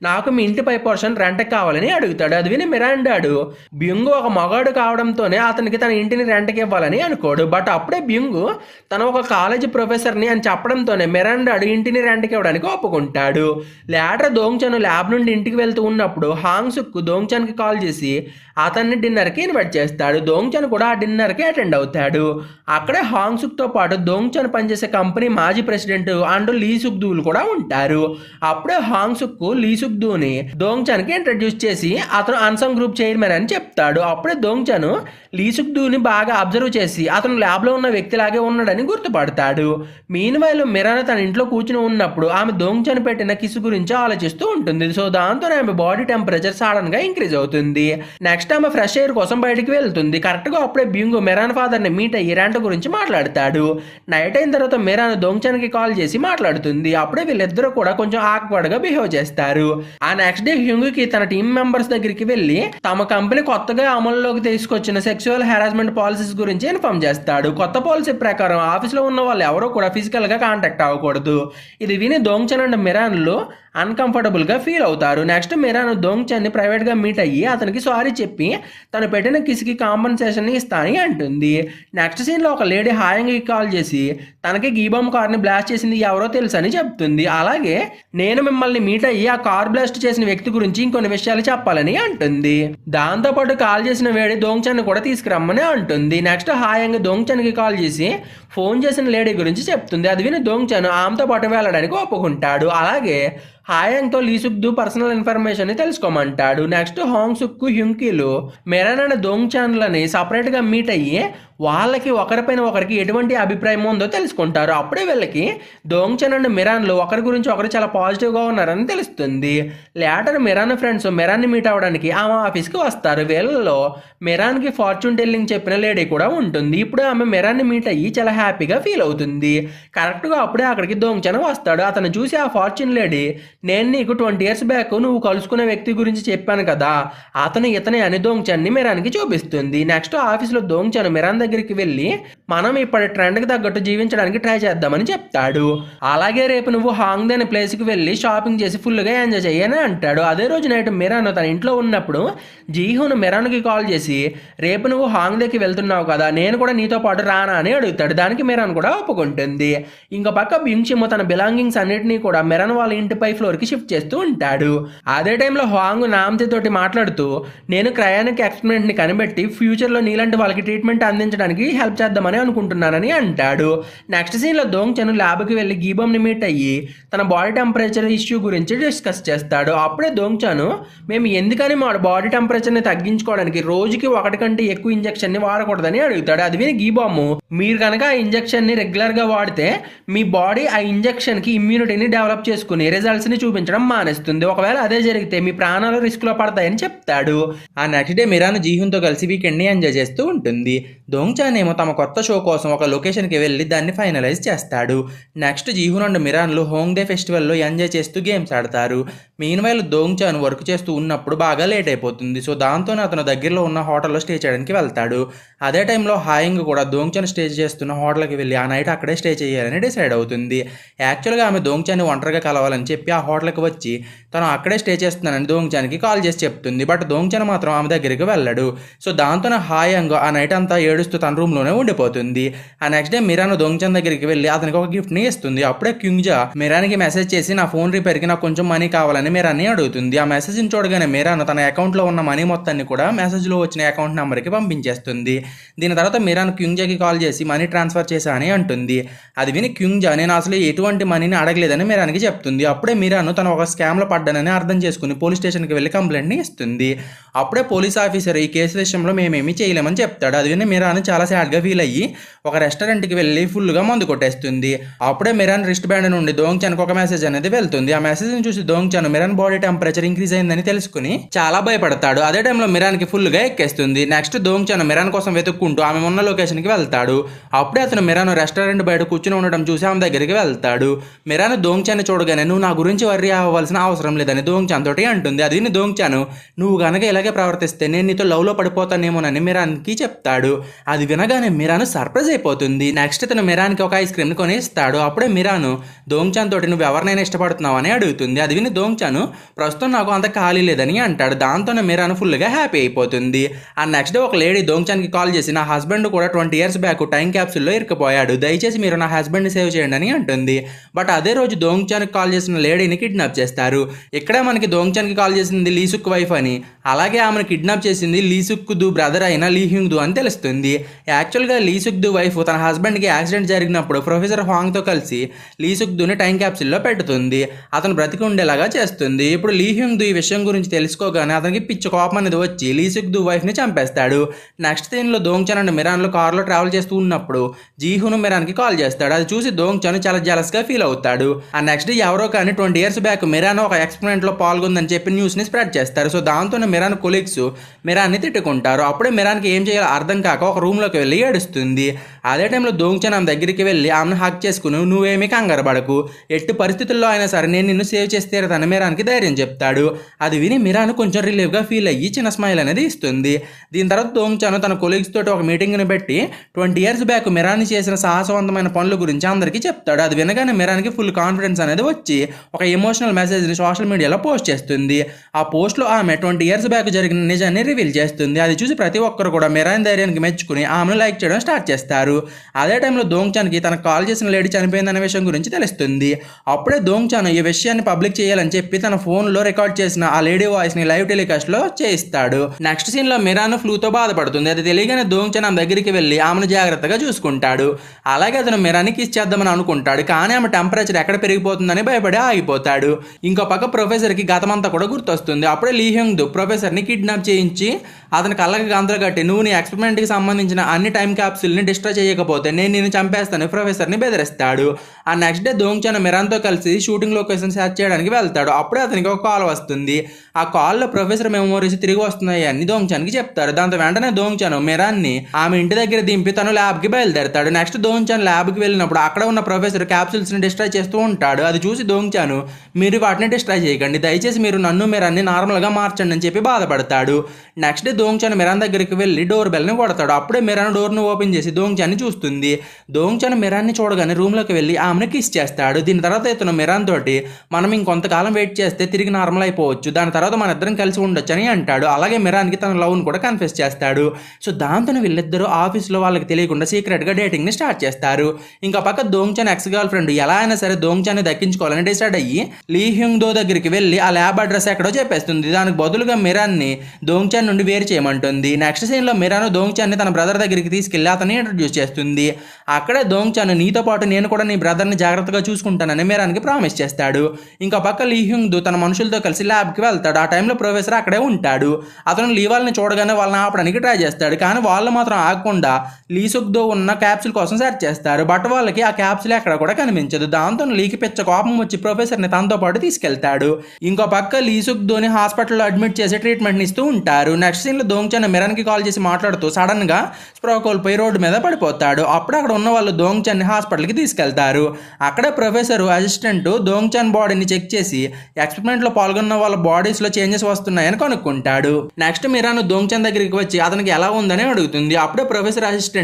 నాకు మీ ఇంటి పై పోర్షన్ రెంట్ కావాలని అడుగుతాడు. అది విని మెరాన్ డాడు బ్యూంగ్ ఒక మగాడు కావడంతోనే అతనికి తన ఇంటిని రెంట్కి ఇవ్వాలని అనుకోడు. బట్ అప్పుడే బ్యూంగ్ తన ఒక కాలేజీ ప్రొఫెసర్ని అని చెప్పడంతోనే మెరాన్ డాడు ఇంటిని రెంట్కి ఇవ్వడానికి ఒప్పుకుంటాడు. లేటర్ దోంగ్చాన్ ల్యాబ్ నుండి ఇంటికి వెళ్తూ ఉన్నప్పుడు హాంగ్ సుక్ దోంగ్చాన్కి కాల్ చేసి అతన్ని డిన్నర్కి ఇన్వైట్ చేస్తాడు. దోంగ్చాన్ కూడా ఆ డిన్నర్కి అటెండ్ అవుతాడు. అక్కడే హాంగ్ సుక్తో పాటు దోంగ్చాన్ పనిచేసే కంపెనీ మాజీ ప్రెసిడెంట్ అండ్ లీ సుక్దూలు కూడా ఉంటారు. అప్పుడే హాంగ్ సుక్ లీ సుక్దూని దోంగ్చాన్కి ఇంట్రడ్యూస్ చేసి అతను అన్సంగ్ గ్రూప్ చైర్మన్ అని చెప్తాడు. అప్పుడే దోంగ్చాను లీసుక్దూని బాగా అబ్జర్వ్ చేసి అతను ల్యాబ్లో ఉన్న వ్యక్తిలాగే ఉన్నాడని గుర్తుపడతాడు. మీన్వైల్ మిరాన్ తన ఇంట్లో కూర్చుని ఉన్నప్పుడు ఆమె దోంగ్చాను పెట్టిన కిసు గురించి ఆలోచిస్తూ ఉంటుంది. సో దాంతో ఆమె బాడీ టెంపరేచర్ సడన్ గా ఇంక్రీజ్ అవుతుంది. నెక్స్ట్ ఆమె ఫ్రెష్ ఎయిర్ కోసం బయటికి వెళ్తుంది. కరెక్ట్ గా అప్పుడే బ్యూంగ్ మిరాన్ ఫాదర్ ని మీట్ అయ్యి రెంట్ గురించి మాట్లాడతాడు. నైట్ అయిన తర్వాత మిరాన్ దోంగ్చాన్కి కాల్ చేసి మాట్లాడుతుంది. అప్పుడే వీళ్ళిద్దరూ కూడా కొంచెం ఆక్వర్డ్ గా బిహేవ్ చేస్తారు. ఆ నెక్స్ట్ డే హ్యూంగ్ కి తన టీమ్ మెంబర్స్ దగ్గరికి వెళ్లి తమ కంపెనీ కొత్తగా అమలులోకి తీసుకొచ్చిన సెక్సువల్ హెరాస్మెంట్ పాలసీస్ గురించి ఇన్ఫార్మ్ చేస్తాడు. కొత్త పాలసీ ప్రకారం ఆఫీస్లో ఉన్న వాళ్ళు ఎవరో కూడా ఫిజికల్ గా కాంటాక్ట్ అవ్వకూడదు. ఇది విని దోంగ్చాన్ అండ్ మిరాన్లు అన్కంఫర్టబుల్ గా ఫీల్ అవుతారు. నెక్స్ట్ మిరాన్ దోంగ్చాన్ ని ప్రైవేట్ గా మీట్ అయ్యి అతనికి సారీ చెప్పి తను పెట్టిన కిస్కి కాంపన్సేషన్ ఇస్తానని అంటుంది. నెక్స్ట్ సీన్ లో ఒక లేడీ హాయంగ్ కి కాల్ చేసి తనకి గీబామ్ కార్ ని బ్లాస్ట్ చేసింది ఎవరో తెలుసని చెప్తుంది. అలాగే నేను మిమ్మల్ని మీట్ అయ్యి ఆ కార్ బ్లాస్ట్ చేసిన వ్యక్తి గురించి ఇంకొన్ని విషయాలు చెప్పాలని అంటుంది. దాంతో పాటు కాల్ చేసిన వేడి దోంగ్చాన్ కూడా తీసుకురమ్మని అంటుంది. నెక్స్ట్ హాయంగ్ దోంగ్చాన్ కి కాల్ చేసి ఫోన్ చేసిన లేడీ గురించి చెప్తుంది. అది విని దోంగ్చాన్ ఆమెతో పాటు వెళ్ళడానికి ఒప్పుకుంటాడు. అలాగే హాయంగ్తో లీసుక్దు పర్సనల్ ఇన్ఫర్మేషన్ ని తెలుసుకోమంటాడు. నెక్స్ట్ హాంగ్ సుక్ హ్యుంకీలు మిరాన్ అండ్ దోంగ్చాన్లని సపరేట్ గా మీట్ అయ్యి వాళ్ళకి ఒకరిపైన ఒకరికి ఎటువంటి అభిప్రాయం ఉందో తెలుసుకుంటారు. అప్పుడే వీళ్ళకి దోంగ్చాన్ అండ్ మిరాన్లు ఒకరి గురించి ఒకరు చాలా పాజిటివ్గా ఉన్నారని తెలుస్తుంది. లేటర్ మిరాన్ ఫ్రెండ్స్ మిరాన్ని మీట్ అవ్వడానికి ఆమె ఆఫీస్కి వస్తారు. వీళ్ళలో మిరాన్కి ఫార్చ్యూన్ టెల్లింగ్ చెప్పిన లేడీ కూడా ఉంటుంది. ఇప్పుడు ఆమె మిరాన్ని మీట్ అయ్యి చాలా హ్యాపీగా ఫీల్ అవుతుంది. కరెక్ట్గా అప్పుడే అక్కడికి దోంగ్చాన్ వస్తాడు. అతను చూసి ఆ ఫార్చ్యూన్ లేడీ, నేను నీకు 20 years బ్యాక్ నువ్వు కలుసుకునే వ్యక్తి గురించి చెప్పాను కదా, ఇతనే అని దోంగ్చాన్ని మిరాన్కి చూపిస్తుంది. నెక్స్ట్ ఆఫీస్లో దోంగ్చాన్ మిరాన్ దగ్గరికి వెళ్ళి మనం ఇప్పటి ట్రెండ్కి తగ్గట్టు జీవించడానికి ట్రై చేద్దామని చెప్తాడు. అలాగే రేపు నువ్వు హాంగ్దే అనే ప్లేస్కి వెళ్ళి షాపింగ్ చేసి ఫుల్గా ఎంజాయ్ చేయని అంటాడు. అదే రోజు నైట్ మిరాన్ తన ఇంట్లో ఉన్నప్పుడు జీహున్ మిరాన్కి కాల్ చేసి రేపు నువ్వు హాంగ్దేకి వెళ్తున్నావు కదా, నేను కూడా నీతో పాటు రానా అని అడుగుతాడు. దానికి మిరాన్ కూడా ఒప్పుకుంటుంది. ఇంకో పక్క బింగ్షిమో తన బిలాంగింగ్స్ అన్నిటినీ కూడా మిరాన్ వాళ్ళ ఇంటిపై ఫ్లోర్కి షిఫ్ట్ చేస్తూ ఉంటాడు. అదే టైంలో హాంగ్ నామ్తే తోటి మాట్లాడుతూ నేను క్రయానిక్ ఎక్స్పెరిమెంట్ని కనిపెట్టి ఫ్యూచర్లో నీలాంటి వాళ్ళకి ట్రీట్మెంట్ అందించడానికి హెల్ప్ చేద్దామని అనుకుంటున్నానని అంటాడు. నెక్స్ట్ సీన్లో దోంగ్చాన్ ల్యాబ్కి వెళ్ళి గీబామ్ని మీట్ అయ్యి తన బాడీ టెంపరేచర్ ఇష్యూ గురించి డిస్కస్ చేస్తాడు. అప్పుడే దోంగ్చాన్ మేము ఎందుకని మా బాడీ టెంపరేచర్ని తగ్గించుకోవడానికి రోజుకి 1 కంటే ఎక్కువ ఇంజెక్షన్ని వాడకూడదని అడుగుతాడు. అది విని గీబామ్, మీరు కనుక ఆ ఇంజెక్షన్ని రెగ్యులర్గా వాడితే మీ బాడీ ఆ ఇంజెక్షన్కి ఇమ్యూనిటీని డెవలప్ చేసుకుని రిజల్ట్స్ని చూపించడం మానేస్తుంది. ఒకవేళ అదే జరిగితే మీ ప్రాణాలు రిస్క్లో పడతాయని చెప్తాడు. ఆ నెక్స్ట్ డే మిరాన్ జీహున్తో కలిసి వీకెండ్ని ఎంజాయ్ చేస్తూ ఉంటుంది. దోంగ్చాన్ ఏమో తమ కొత్త షో కోసం ఒక లొకేషన్కి వెళ్ళి దాన్ని ఫైనలైజ్ చేస్తాడు. నెక్స్ట్ జీహున్ అండ్ మిరాన్లు హోంగ్డే ఫెస్టివల్లో ఎంజాయ్ చేస్తూ గేమ్స్ ఆడతారు. మీన్వైల్ దోంగ్చాన్ వర్క్ చేస్తూ ఉన్నప్పుడు బాగా లేట్ అయిపోతుంది. సో దాంతోనే అతను దగ్గరలో ఉన్న హోటల్లో స్టే చేయడానికి వెళ్తాడు. అదే టైంలో హాయింగ్ కూడా దోంగ్చాన్ స్టే చేస్తున్న హోటల్కి వెళ్ళి ఆ నైట్ అక్కడే స్టే చేయాలని డిసైడ్ అవుతుంది. యాక్చువల్గా ఆమె దోంగ్చాన్ని ఒంటరిగా కలవాలని చెప్పి ఆ హోటల్కి వచ్చి తను అక్కడే స్టే చేస్తున్నానని దోంగ్చాన్కి కాల్ చేసి చెప్తుంది. బట్ దోంగ్చాన్ మాత్రం ఆమె దగ్గరికి వెళ్ళడు. సో దాంతోనే హాయంగ్ ఆ నైట్ అంతా ఏడుస్తూ తన రూమ్లోనే ఉండిపోతుంది. ఆ నెక్స్ట్ డే మిరాన్ దోంగ్చాన్ దగ్గరికి వెళ్ళి అతనికి ఒక గిఫ్ట్ని ఇస్తుంది. అప్పుడే క్యుంగ్జా మిరాన్కి మెసేజ్ చేసి నా ఫోన్ రిపేర్కి నాకు కొంచెం మనీ కావాలని మిరాన్ని అడుగుతుంది. ఆ మెసేజ్ని చూడగానే మిరాన్ తన అకౌంట్లో ఉన్న మనీ మొత్తాన్ని కూడా మెసేజ్లో వచ్చిన అకౌంట్ నెంబర్కి పంపించేస్తుంది. దీని తర్వాత మిరాన్ క్యుంగ్జాకి కాల్ చేసి మనీ ట్రాన్స్ఫర్ చేశా అని అంటుంది. అది విని క్యుంగ్జా నేను అసలు ఎటువంటి మనీని అడగలేదని మిరాన్కి చెప్తుంది. అప్పుడే మిరాన్ తను ఒక స్కామ్లో పడ్డానని అర్థం చేసుకుని పోలీస్ స్టేషన్కి వెళ్ళి కంప్లైంట్ని ఇస్తుంది. అప్పుడే పోలీస్ ఆఫీసర్ ఈ కేసు విషయంలో మేమేమీ చేయలేమని చెప్తాడు. అది విని మిరాన్ చాలా సాడ్గా ఫీల్ అయ్యి ఒక రెస్టారెంట్కి వెళ్ళి ఫుల్గా మందు కొట్టేస్తుంది. అప్పుడే మిరాన్ రిస్ట్ బ్యాండ్ నుండి దోంగ్చాన్కి ఒక మెసేజ్ అనేది వెళ్తుంది. ఆ మెసేజ్ని చూసి దోంగ్చాన్ మిరాన్ బాడీ టెంపరేచర్ ఇంక్రీజ్ అయిందని తెలుసుకుని చాలా భయపడతాడు. అదే టైంలో మిరాన్కి ఫుల్గా ఎక్కేస్తుంది. నెక్స్ట్ దోంగ్చాన్ మిరాన్ కోసం వెతుక్కుంటూ ఆమె ఉన్న లొకేషన్కి వెళ్తాడు. అప్పుడే అతను మిరాన్ రెస్టారెంట్ బయట కూర్చుని ఉండడం చూసి ఆమె దగ్గరికి వెళ్తాడు. మిరాన్ దోంగ్చాన్ని చూడగానే నువ్వు నా గురించి వర్రీ అవ్వాల్సిన అవసరం లేదని దోంగ్చాన్ తోటి అంటుంది. అది విని దోంగ్చాన్ నువ్వు గనక ఇలాగే ప్రవర్తిస్తే నేను నీతో లవ్లో పడిపోతానేమోనని మిరాన్కి చెప్తాడు. అది వినగానే మిరాన్ సర్ప్రైజ్ అయిపోతుంది. నెక్స్ట్ ఇతను మిరాన్కి ఒక ఐస్ క్రీమ్ని కొని ఇస్తాడు. అప్పుడే మిరాన్ దోంగ్చాన్ తోటి నువ్వు ఎవరినైనా ఇష్టపడుతున్నావు అని అడుగుతుంది. అది విని దోంగ్చాన్ ప్రస్తుతం నాకు అంత ఖాళీ లేదని అంటాడు. దాంతోనే మిరాన్ ఫుల్గా హ్యాపీ అయిపోతుంది. ఆ నెక్స్ట్ డే ఒక లేడీ దోంగ్చాన్కి కాల్ చేసి నా హస్బెండ్ కూడా 20 years బ్యాక్ టైం క్యాప్సూల్లో ఇరుక్కుపోయాడు, దయచేసి మీరు నా హస్బెండ్ని సేవ్ చేయండి అని అంటుంది. బట్ అదే రోజు దోంగ్చాన్కి కాల్ చేసిన లేడీని కిడ్నాప్ చేస్తారు. ఇక్కడే మనకి దోంగ్చాన్కి కాల్ చేసింది లీసుక్ వైఫ్ అని, అలాగే ఆమెను కిడ్నాప్ చేసింది లీసుక్ దు బ్రదర్ అయిన లీ హ్యూంగ్ దు అని తెలుస్తుంది. యాక్చువల్గా లీసుక్ దు వైఫ్ తన హస్బెండ్కి యాక్సిడెంట్ జరిగినప్పుడు ప్రొఫెసర్ హాంగ్తో కలిసి లీసుక్ దుని టైం క్యాప్సూల్లో పెడుతుంది. అతను బ్రతికి ఉండేలాగా చేస్తుంది. తెలుస్తుంది. ఇప్పుడు లీ హ్యూంగ్ దు ఈ విషయం గురించి తెలుసుకోగానే అతనికి పిచ్చి కోపం అనేది వచ్చి లీ సుక్ దు వైఫ్ ని చంపేస్తాడు. నెక్స్ట్ సీన్ లో దోంగ్ చన్ అండ్ మిరాన్ లో కారులో ట్రావెల్ చేస్తూ ఉన్నప్పుడు జీహును మిరాన్ కి కాల్ చేస్తాడు. అది చూసి దోంగ్ చన్ చాలా జెలస్ గా ఫీల్ అవుతాడు. ఆ నెక్స్ట్ ఎవరో కానీ 20 years బ్యాక్ మిరాన్ ఒక ఎక్స్పెరిమెంట్ లో పాల్గొందని చెప్పి న్యూస్ ని స్ప్రెడ్ చేస్తారు. సో దాంతో మిరాన్ కొలీగ్స్ మిరాన్ ని తిట్టుకుంటారు. అప్పుడే మిరాన్ కి ఏం చేయాలో అర్థం కాక ఒక రూమ్ లోకి వెళ్ళి ఏడుస్తుంది. అదే టైంలో దోంగ్ చన్ ఆమె దగ్గరికి వెళ్ళి ఆమెను హక్ చేసుకుని నువ్వేమీ కంగారు పడకు, ఎట్టి పరిస్థితుల్లో అయినా సరే నేను నిన్ను సేవ్ చేసి తీరతాను మిరాన్కి ధైర్యం చెప్తాడు. అది విని మిరాన్ కొంచెం రిలీఫ్ గా ఫీల్ అయ్యి చిన్న స్మైల్ అనేది ఇస్తుంది. దీని తర్వాత దోంగ్ చన్ తన కొలీగ్స్ తోటి ఒక మీటింగ్ ని పెట్టి 20 years బ్యాక్ మిరాన్ చేసిన సాహసవంతమైన పనుల గురించి అందరికీ చెప్తాడు. అది వినగానే మిరాన్కి ఫుల్ కాన్ఫిడెన్స్ అనేది వచ్చి ఒక ఎమోషనల్ మెసేజ్ ని సోషల్ మీడియాలో పోస్ట్ చేస్తుంది. ఆ పోస్ట్ లో ఆమె 20 years బ్యాక్ జరిగిన నిజాన్ని రివీల్ చేస్తుంది. అది చూసి ప్రతి ఒక్కరు కూడా మిరాన్ ధైర్యానికి మెచ్చుకుని ఆమెను లైక్ చేయడం స్టార్ట్ చేస్తారు. అదే టైంలో దోంగ్ చన్ కి తనకు కాల్ చేసిన లేడీ చనిపోయిందనే విషయం గురించి తెలుస్తుంది. అప్పుడే దోంగ్ చన్ ఈ విషయాన్ని పబ్లిక్ చేయాలని చెప్పి తన ఫోన్ లో రికార్డ్ చేసిన ఆ లేడీ వాయిస్ ని లైవ్ టెలికాస్ట్ లో చేయిస్తాడు. నెక్స్ట్ సీన్ లో మిరాన్ ఫ్లూతో బాధపడుతుంది. అది తెలియగానే దోంగ్ చన్ ఆమె దగ్గరికి వెళ్ళి ఆమెను జాగ్రత్తగా చూసుకుంటాడు. అలాగే అతను మిరాన్ని కిస్ చేద్దామని అనుకుంటాడు. కానీ ఆమె టెంపరేచర్ ఎక్కడ పెరిగిపోతుందని భయపడి ఆగిపోతాడు. ఇంకో పక్క ప్రొఫెసర్ కి గతమంతా కూడా గుర్తొస్తుంది. అప్పుడే లీ హ్యూంగ్ దు ప్రొఫెసర్ ని కిడ్నాప్ చేయించి అతని కళ్ళకి గంతలు కట్టి నువ్వు నీ ఎక్స్పెరిమెంట్ కి సంబంధించిన అన్ని టైం క్యాప్సూల్ ని డిస్ట్రాయ్ చేయకపోతే నేను నిన్ను చంపేస్తాను ప్రొఫెసర్ ని బెదిరిస్తాడు. ఆ నెక్స్ట్ డే దోంగ్ చన్ మిరాన్ తో కలిసి షూటింగ్ లొకేషన్ సెర్చ్ చేయడానికి వెళ్తాడు. అప్పుడే అతనికి ఒక కాల్ వస్తుంది. ఆ కాల్ లో ప్రొఫెసర్ మెమోరీస్ తిరిగి వస్తున్నాయి అని దోంగ్ చన్ కి చెప్తారు. దాంతో వెంటనే దోంగ్ చన్ మిరాన్ ని ఆమె ఇంటి దగ్గర దింపి తను ల్యాబ్ కి బయలుదేరతాడు. నెక్స్ట్ దోంగ్ చన్ ల్యాబ్ కి వెళ్ళినప్పుడు అక్కడ ఉన్న ప్రొఫెసర్ క్యాప్సూల్స్ ని డిస్ట్రాయ్ చేస్తూ ఉంటాడు. అది చూసి దోంగ్ చన్ మీరు వాటిని డిస్ట్రాయ్ చేయకండి, దయచేసి మీరు నన్ను మిరాన్ని నార్మల్ గా మార్చండి అని చెప్పి బాధపడతాడు. నెక్స్ట్ డే దోంగ్ చన్ మిరాన్ దగ్గరికి వెళ్ళి డోర్ బెల్ ని కొడతాడు. అప్పుడే మిరాన్ డోర్ ను ఓపెన్ చేసి దోంగ్ చన్ ని చూస్తుంది. దోంగ్ చన్ మిరాన్ ని చూడగానే రూమ్ లోకి వెళ్ళి ఆమెను కిస్ చేస్తాడు. దీని తర్వాత ఇతను మిరాన్ తోటి మనం ఇంకొంతకాలం వెయిట్ చేస్తే తిరిగి నార్మల్ అయిపోవచ్చు, దాని తర్వాత మన ఇద్దరం కలిసి ఉండొచ్చు అని అంటాడు. అలాగే మిరాన్ కి తన లవ్ ను కూడా కన్ఫెస్ చేస్తాడు. సో దాంతో వీళ్ళిద్దరూ ఆఫీస్ లో వాళ్ళకి తెలియకుండా సీక్రెట్ గా డేటింగ్ ని స్టార్ట్ చేస్తారు. ఇంకా పక్క దోంగ్ చన్ ఎక్స్ గర్ల్ ఫ్రెండ్ ఎలా అయినా సరే దోంగ్ చన్ ని దక్కించుకోవాలని డిసైడ్ అయ్యి లీ హ్యూంగ్ దో దగ్గరికి వెళ్ళి ఆ ల్యాబ్ అడ్రస్ ఎక్కడో చెప్పేస్తుంది. దానికి బదులుగా మిరాన్ ని దోంగ్ చన్ నుండి వేరు చేయమంటుంది. నెక్స్ట్ సీన్ లో మిరాన్ దోంగ్ చన్ ని తన బ్రదర్ దగ్గరికి తీసుకెళ్లి అతన్ని ఇంట్రడ్యూస్ చేస్తుంది. అక్కడే దోంగ్ చన్ నీతో పాటు నేను కూడా నీ బ్రదర్ ని జాగ్రత్తగా చూసుకుంటానని మిరాన్ కి ప్రామిస్ చేస్తాడు. ఇంకా పక్క లీ హ్యూంగ్ దు తన మనుషులతో కలిసి ల్యాబ్ కి వెళ్తాడు. ఆ టైంలో ప్రొఫెసర్ అక్కడే ఉంటాడు. అతను లీ వాళ్ళని చూడగానే వాళ్ళని ఆపడానికి ట్రై చేస్తాడు. కానీ వాళ్ళు మాత్రం ఆగకుండా లీ సుక్ దో ఉన్న క్యాప్సూల్ కోసం సెర్చ్ చేస్తారు. బట్ వాళ్ళకి ఆ క్యాప్సూల్ ఎక్కడ కూడా కనిపించదు. దాంతో లీకి పిచ్చ కోపం వచ్చి ప్రొఫెసర్ ని తనతో పాటు తీసుకెళ్తాడు. ఇంకో పక్క లీ సుక్ దోని హాస్పిటల్లో అడ్మిట్ చేసి ట్రీట్మెంట్ ఇస్తూ ఉంటారు. నెక్స్ట్ సీన్ లో దోంగ్ చన్ మిరాన్ కి కాల్ చేసి మాట్లాడుతూ సడన్ గా స్ప్రో కోల్పోయి రోడ్డు మీద పడిపోతాడు. అప్పుడు అక్కడ ఉన్న వాళ్ళు దోంగ్ చన్ ని హాస్పిటల్ కి తీసుకెళ్తారు. అక్కడే ప్రొఫెసర్ అసిస్టెంట్ దోంగ్ చన్ బాడీని చెక్ చేసి ఎక్స్పెరిమెంట్ లో పాల్గొన్న వాళ్ళ బాడీస్ లో చేంజెస్ వస్తున్నాయని కనుక్కుంటాడు. నెక్స్ట్ మిరాన్ దోంగ్ చన్ దగ్గరికి వచ్చి అతనికి ఎలా ఉందని అడుగుతుంది. అప్పుడే ప్రొఫెసర్ అసిస్టెంట్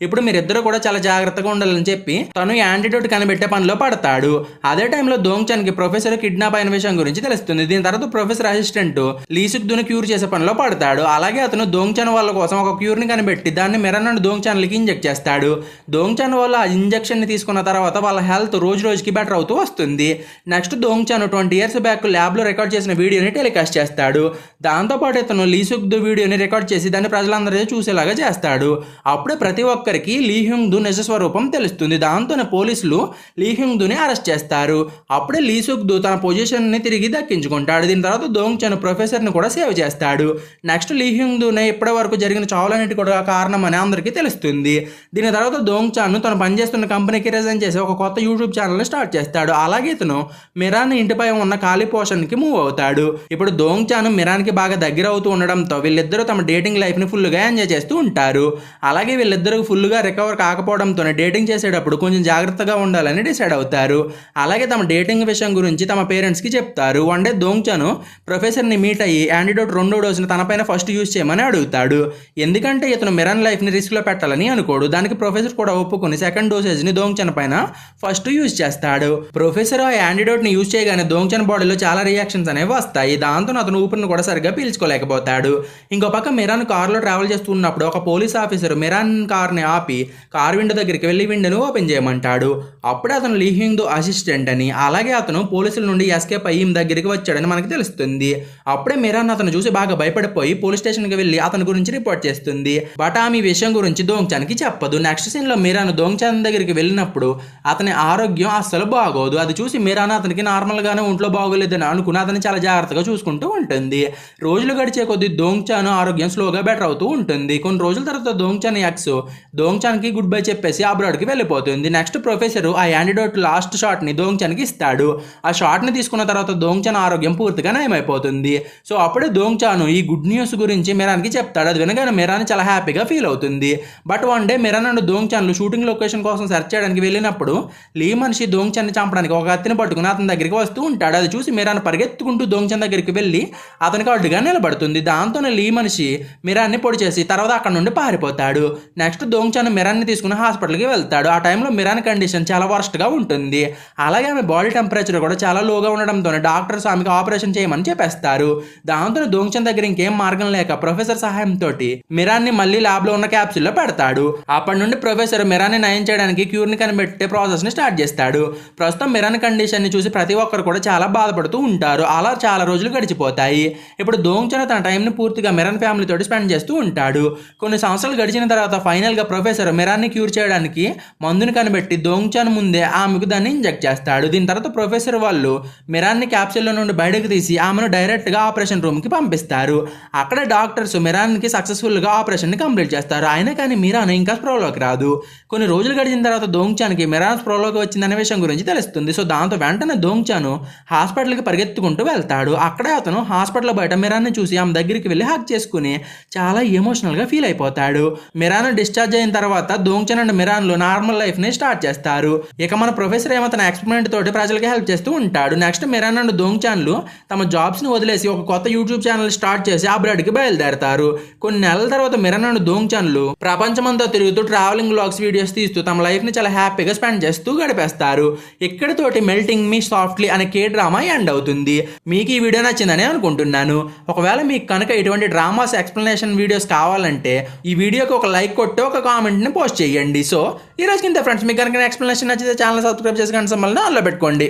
ఇప్పుడు మీరిద్దరు కూడా చాలా జాగ్రత్తగా ఉండాలని చెప్పి తను యాంటీడోట్ కనిపెట్టే పనిలో పడతాడు. అదే టైంలో దోంగ్ చన్ కి ప్రొఫెసర్ కిడ్నాప్ అయిన విషయం గురించి తెలుస్తుంది. దీని తర్వాత ప్రొఫెసర్ అసిస్టెంట్ లీ సుక్ దుని క్యూర్ చేసే పనిలో పడతాడు. అలాగే అతను దోంగ్ చన్ వాళ్ళ కోసం ఒక క్యూర్ ని కనిపెట్టి దాన్ని మిరాన్ అండ్ దోంగ్ చన్ కి ఇంజెక్ట్ చేస్తాడు. దోంగ్ చన్ వాళ్ళ ఆ ఇంజెక్షన్ ని తీసుకున్న తర్వాత వాళ్ళ హెల్త్ రోజు రోజుకి బెటర్ అవుతూ వస్తుంది. నెక్స్ట్ దోంగ్ చన్ 20 years బ్యాక్ ల్యాబ్ లో రికార్డ్ చేసిన వీడియోని టెలికాస్ట్ చేస్తాడు. దాంతోపాటు ఇతను లీ సుక్ దు వీడియోని రికార్డ్ చేసి దాన్ని ప్రజలందరూ చూసేలాగా చేస్తాడు. అప్పుడే ప్రతి ఒక్కరికి లీ హ్యూంగ్ దు నిజ స్వరూపం తెలుస్తుంది. దాంతోనే పోలీసులు లీ హ్యూంగ్ దుని అరెస్ట్ చేస్తారు. అప్పుడే లీ సుక్ దు తన పొజిషన్ ని తిరిగి దక్కించుకుంటాడు. దీని తర్వాత దోంగ్ చన్ ప్రొఫెసర్ ని కూడా సేవ్ చేస్తాడు. నెక్స్ట్ లీ హ్యూంగ్ దునే ఇప్పటి వరకు జరిగిన చావులన్నిటి కూడా కారణం అని అందరికీ తెలుస్తుంది. దీని తర్వాత దోంగ్ చన్ తను పనిచేస్తున్న కంపెనీకి రిజైన్ చేసి ఒక కొత్త యూట్యూబ్ ఛానల్ స్టార్ట్ చేస్తాడు. అలాగే ఇతను మిరాన్ ఇంటిపై ఉన్న ఖాళీ పోర్షన్ కి మూవ్ అవుతాడు. ఇప్పుడు దోంగ్ చన్ మిరాన్ కి బాగా దగ్గర అవుతూ ఉండడంతో వీళ్ళిద్దరూ తమ డేటింగ్ లైఫ్ ని ఫుల్ గా ఎంజాయ్ చేస్తూ ఉంటారు. అలాగే వీళ్ళిద్దరూ ఫుల్ గా రికవర్ కాకపోవడంతో డేటింగ్ చేసేటప్పుడు కొంచెం జాగ్రత్తగా ఉండాలని డిసైడ్ అవుతారు. అలాగే తమ డేటింగ్ విషయం గురించి తమ పేరెంట్స్ కి చెప్తారు. వన్ డే దోంగ్ చన్ ప్రొఫెసర్ ని మీట్ అయ్యి యాంటీడోట్ 2వ డోసుని తనపైన ఫస్ట్ యూజ్ చేయమని అడుగుతాడు. ఎందుకంటే ఇతను మిరాన్ లైఫ్ ని రిస్క్ లో పెట్టాలని అనుకోడు. దానికి ప్రొఫెసర్ కూడా ఒప్పుకొని సెకండ్ డోసేజ్ ని దోంగ్ చన్ పైన ఫస్ట్ యూజ్ చేస్తాడు. ప్రొఫెసర్ ఆ యాంటీడోట్ ని యూజ్ చేయగానే దోంగ్ చన్ బాడీలో చాలా రియాక్షన్స్ అనేవి వస్తాయి. దాంతో అతను ఊపిరిని కూడా సరిగ్గా పీల్చుకోలేకపోతాడు. ఇంకో పక్క మిరాన్ కారులో ట్రావెల్ చేస్తున్నప్పుడు ఒక పోలీస్ ఆఫీసర్ మిరాన్ కార్ ని ఆపి కార్ విండో దగ్గరికి వెళ్ళి విండోను ఓపెన్ చేయమంటాడు. అప్పుడే అతను లీ హ్యూంగ్ దు అసిస్టెంట్ అని, అలాగే అతను పోలీసుల నుండి ఎస్కేప్ అయ్యి దగ్గరికి వచ్చాడని మనకి తెలుస్తుంది. అప్పుడే మిరాన్ అతను చూసి బాగా భయపడిపోయి పోలీస్ పోలీస్ స్టేషన్ కి వెళ్లి అతని గురించి రిపోర్ట్ చేస్తుంది. బట్ ఆమె ఈ విషయం గురించి దోంగ్చాన్ కి చెప్పదు. నెక్స్ట్ సీన్ లో మీరాను దోంగ్చాన్ దగ్గరికి వెళ్ళినప్పుడు అతని ఆరోగ్యం అస్సలు బాగోదు. అది చూసి మీరాను అతనికి నార్మల్ గానే ఒంట్లో బాగోలేదని అనుకుని అతన్ని చాలా జాగ్రత్తగా చూసుకుంటూ ఉంటుంది. రోజులు గడిచే కొద్దీ దోంగ్చాన్ ఆరోగ్యం స్లోగా బెటర్ అవుతూ ఉంటుంది. కొన్ని రోజుల తర్వాత దోంగ్చాన్ ఎక్స్ దోంగ్చాన్ కి గుడ్ బై చెప్పేసి అబ్రాడ్ కి వెళ్ళిపోతుంది. నెక్స్ట్ ప్రొఫెసర్ ఆ యాంటీడోట్ లాస్ట్ షాట్ ని దోంగ్చాన్ కి ఇస్తాడు. ఆ షాట్ ని తీసుకున్న తర్వాత దోంగ్చాన్ ఆరోగ్యం పూర్తిగా నయమైపోతుంది. సో అప్పుడే దోంగ్చాన్ ఈ గుడ్ న్యూస్ గురించి మీరాన్కి చెప్తాడు. అది వినగానే మీరాన్ చాలా హ్యాపీగా ఫీల్ అవుతుంది. But one day Miran and దోంగ్చాన్లు షూటింగ్ లొకేషన్ కోసం సెర్చ్ చేయడానికి వెళ్ళినప్పుడు లీ మనిషి దోంగ్చాన్ ని చంపడానికి ఒక కత్తిని పట్టుకుని అతని దగ్గరికి వస్తూ ఉంటాడు. అది చూసి మీరాన్ పరిగెత్తుకుంటూ దోంగ్చాన్ దగ్గరికి వెళ్ళి అతనికి అడ్డుగా నిలబడుతుంది. దాంతోనే లీ మనిషి మీరాన్ని పొడి చేసి తర్వాత అక్కడ నుండి పారిపోతాడు. నెక్స్ట్ దోంగ్చాన్ మీరాన్ని తీసుకుని హాస్పిటల్కి వెళ్తాడు. ఆ టైంలో మీరాన్ కండిషన్ చాలా వర్స్ట్ గా ఉంటుంది. అలాగే ఆమె బాడీ టెంపరేచర్ కూడా చాలా లోగా ఉండడంతో డాక్టర్స్ ఆమెకి ఆపరేషన్ చేయమని చెప్పేస్తారు. దాంతో దోంగ్చాన్ దగ్గర ఇంకేం మార్గం లేక ప్రొఫెసర్ సహాయంతో మీరాన్ని మళ్ళీ ల్యాబ్ లో ఉన్న క్యాప్సూల్లో పెడతాడు. అప్పటి నుండి ప్రొఫెసర్ మీరాన్ని నయం చేయడానికి క్యూర్ ని కనిపెట్టే ప్రాసెస్ ని స్టార్ట్ చేస్తాడు. ప్రస్తుతం మీరాన్ కండిషన్ ని చూసి ప్రతి ఒక్కరు కూడా చాలా బాధపడుతూ ఉంటారు. అలా చాలా రోజులు గడిచిపోతాయి. ఇప్పుడు దోంగ్చాన్ తన టైం ని పూర్తిగా మీరాన్ ఫ్యామిలీ తోటి స్పెండ్ చేస్తూ ఉంటాడు. కొన్ని సంవత్సరాలు గడిచిన తర్వాత ఫైనల్ గా ప్రొఫెసర్ మీరాన్ని క్యూర్ చేయడానికి మందుని కనిపెట్టి దోంగ్చాన్ ముందే ఆమెకు దాన్ని ఇంజెక్ట్ చేస్తాడు. దీని తర్వాత ప్రొఫెసర్ వాళ్ళు మీరాన్ని క్యాప్సూల్లో నుండి బయటకు తీసి ఆమెను డైరెక్ట్ గా ఆపరేషన్ రూమ్ కి పంపిస్తారు. అక్కడ డాక్టర్స్ మీరాన్ కి సక్సెస్ఫుల్ గా ఆపరేషన్ ని కంప్లీట్ చేస్తారు. అయినా కానీ మీరాన్ ఇంకా స్ప్రోలోకి రాదు. కొన్ని రోజులు గడిచిన తర్వాత దోంగ్చాన్ కి మీరాన్ స్ప్రోలోకి వచ్చిందనే విషయం గురించి తెలుస్తుంది. సో దాంతో వెంటనే దోంగ్చాన్ హాస్పిటల్ కి పరిగెత్తుకుంటూ వెళ్తాడు. అక్కడే అతను హాస్పిటల్ బయట మీరాన్ని చూసి ఆమె దగ్గరికి వెళ్ళి హగ్ చేసుకుని చాలా ఎమోషనల్ గా ఫీల్ అయిపోతాడు. మీరాన్ డిశ్చార్జ్ అయిన తర్వాత దోంగ్చాన్ అండ్ మీరాన్ లో నార్మల్ లైఫ్ ని స్టార్ట్ చేస్తారు. ఇక మన ప్రొఫెసర్ ఏమో తన ఎక్స్పెరిమెంట్ తోటి ప్రజలకి హెల్ప్ చేస్తూ ఉంటాడు. నెక్స్ట్ మీరాన్ అండ్ దోంగ్చాన్లు తమ జాబ్స్ ని వదిలేసి ఒక కొత్త యూట్యూబ్ ఛానల్ స్టార్ట్ చేసి అబ్రాడ్ కి బయలుదేరతారు. కొన్ని నెలల తర్వాత మీరాన్ అండ్ దోంగ్చాన్లు ప్రపంచమంతా తిరుగుతూ ట్రావెలింగ్ వ్లాగ్స్ వీడియోస్ తీస్తూ తమ లైఫ్ ని చాలా హ్యాపీగా స్పెండ్ చేస్తూ గడిపేస్తారు. ఇక్కడితోటి మెల్టింగ్ మీ సాఫ్ట్లీ అనే కే డ్రామా ఎండ్ అవుతుంది. మీకు ఈ వీడియో నచ్చిందని అనుకుంటున్నాను. ఒకవేళ మీకు కనుక ఇటువంటి డ్రామాస్ ఎక్స్ప్లెనేషన్ వీడియోస్ కావాలంటే ఈ వీడియోకి ఒక లైక్ కొట్టి ఒక కామెంట్ ని పోస్ట్ చేయండి. సో ఈ రోజుకి ఇంత ఫ్రెండ్స్, మీకు కనుక ఎక్స్ప్లెనేషన్ నచ్చితే ఛానల్ సబ్స్క్రైబ్ చేసి గంట సింబల్ని ఆన్లో పెట్టుకోండి.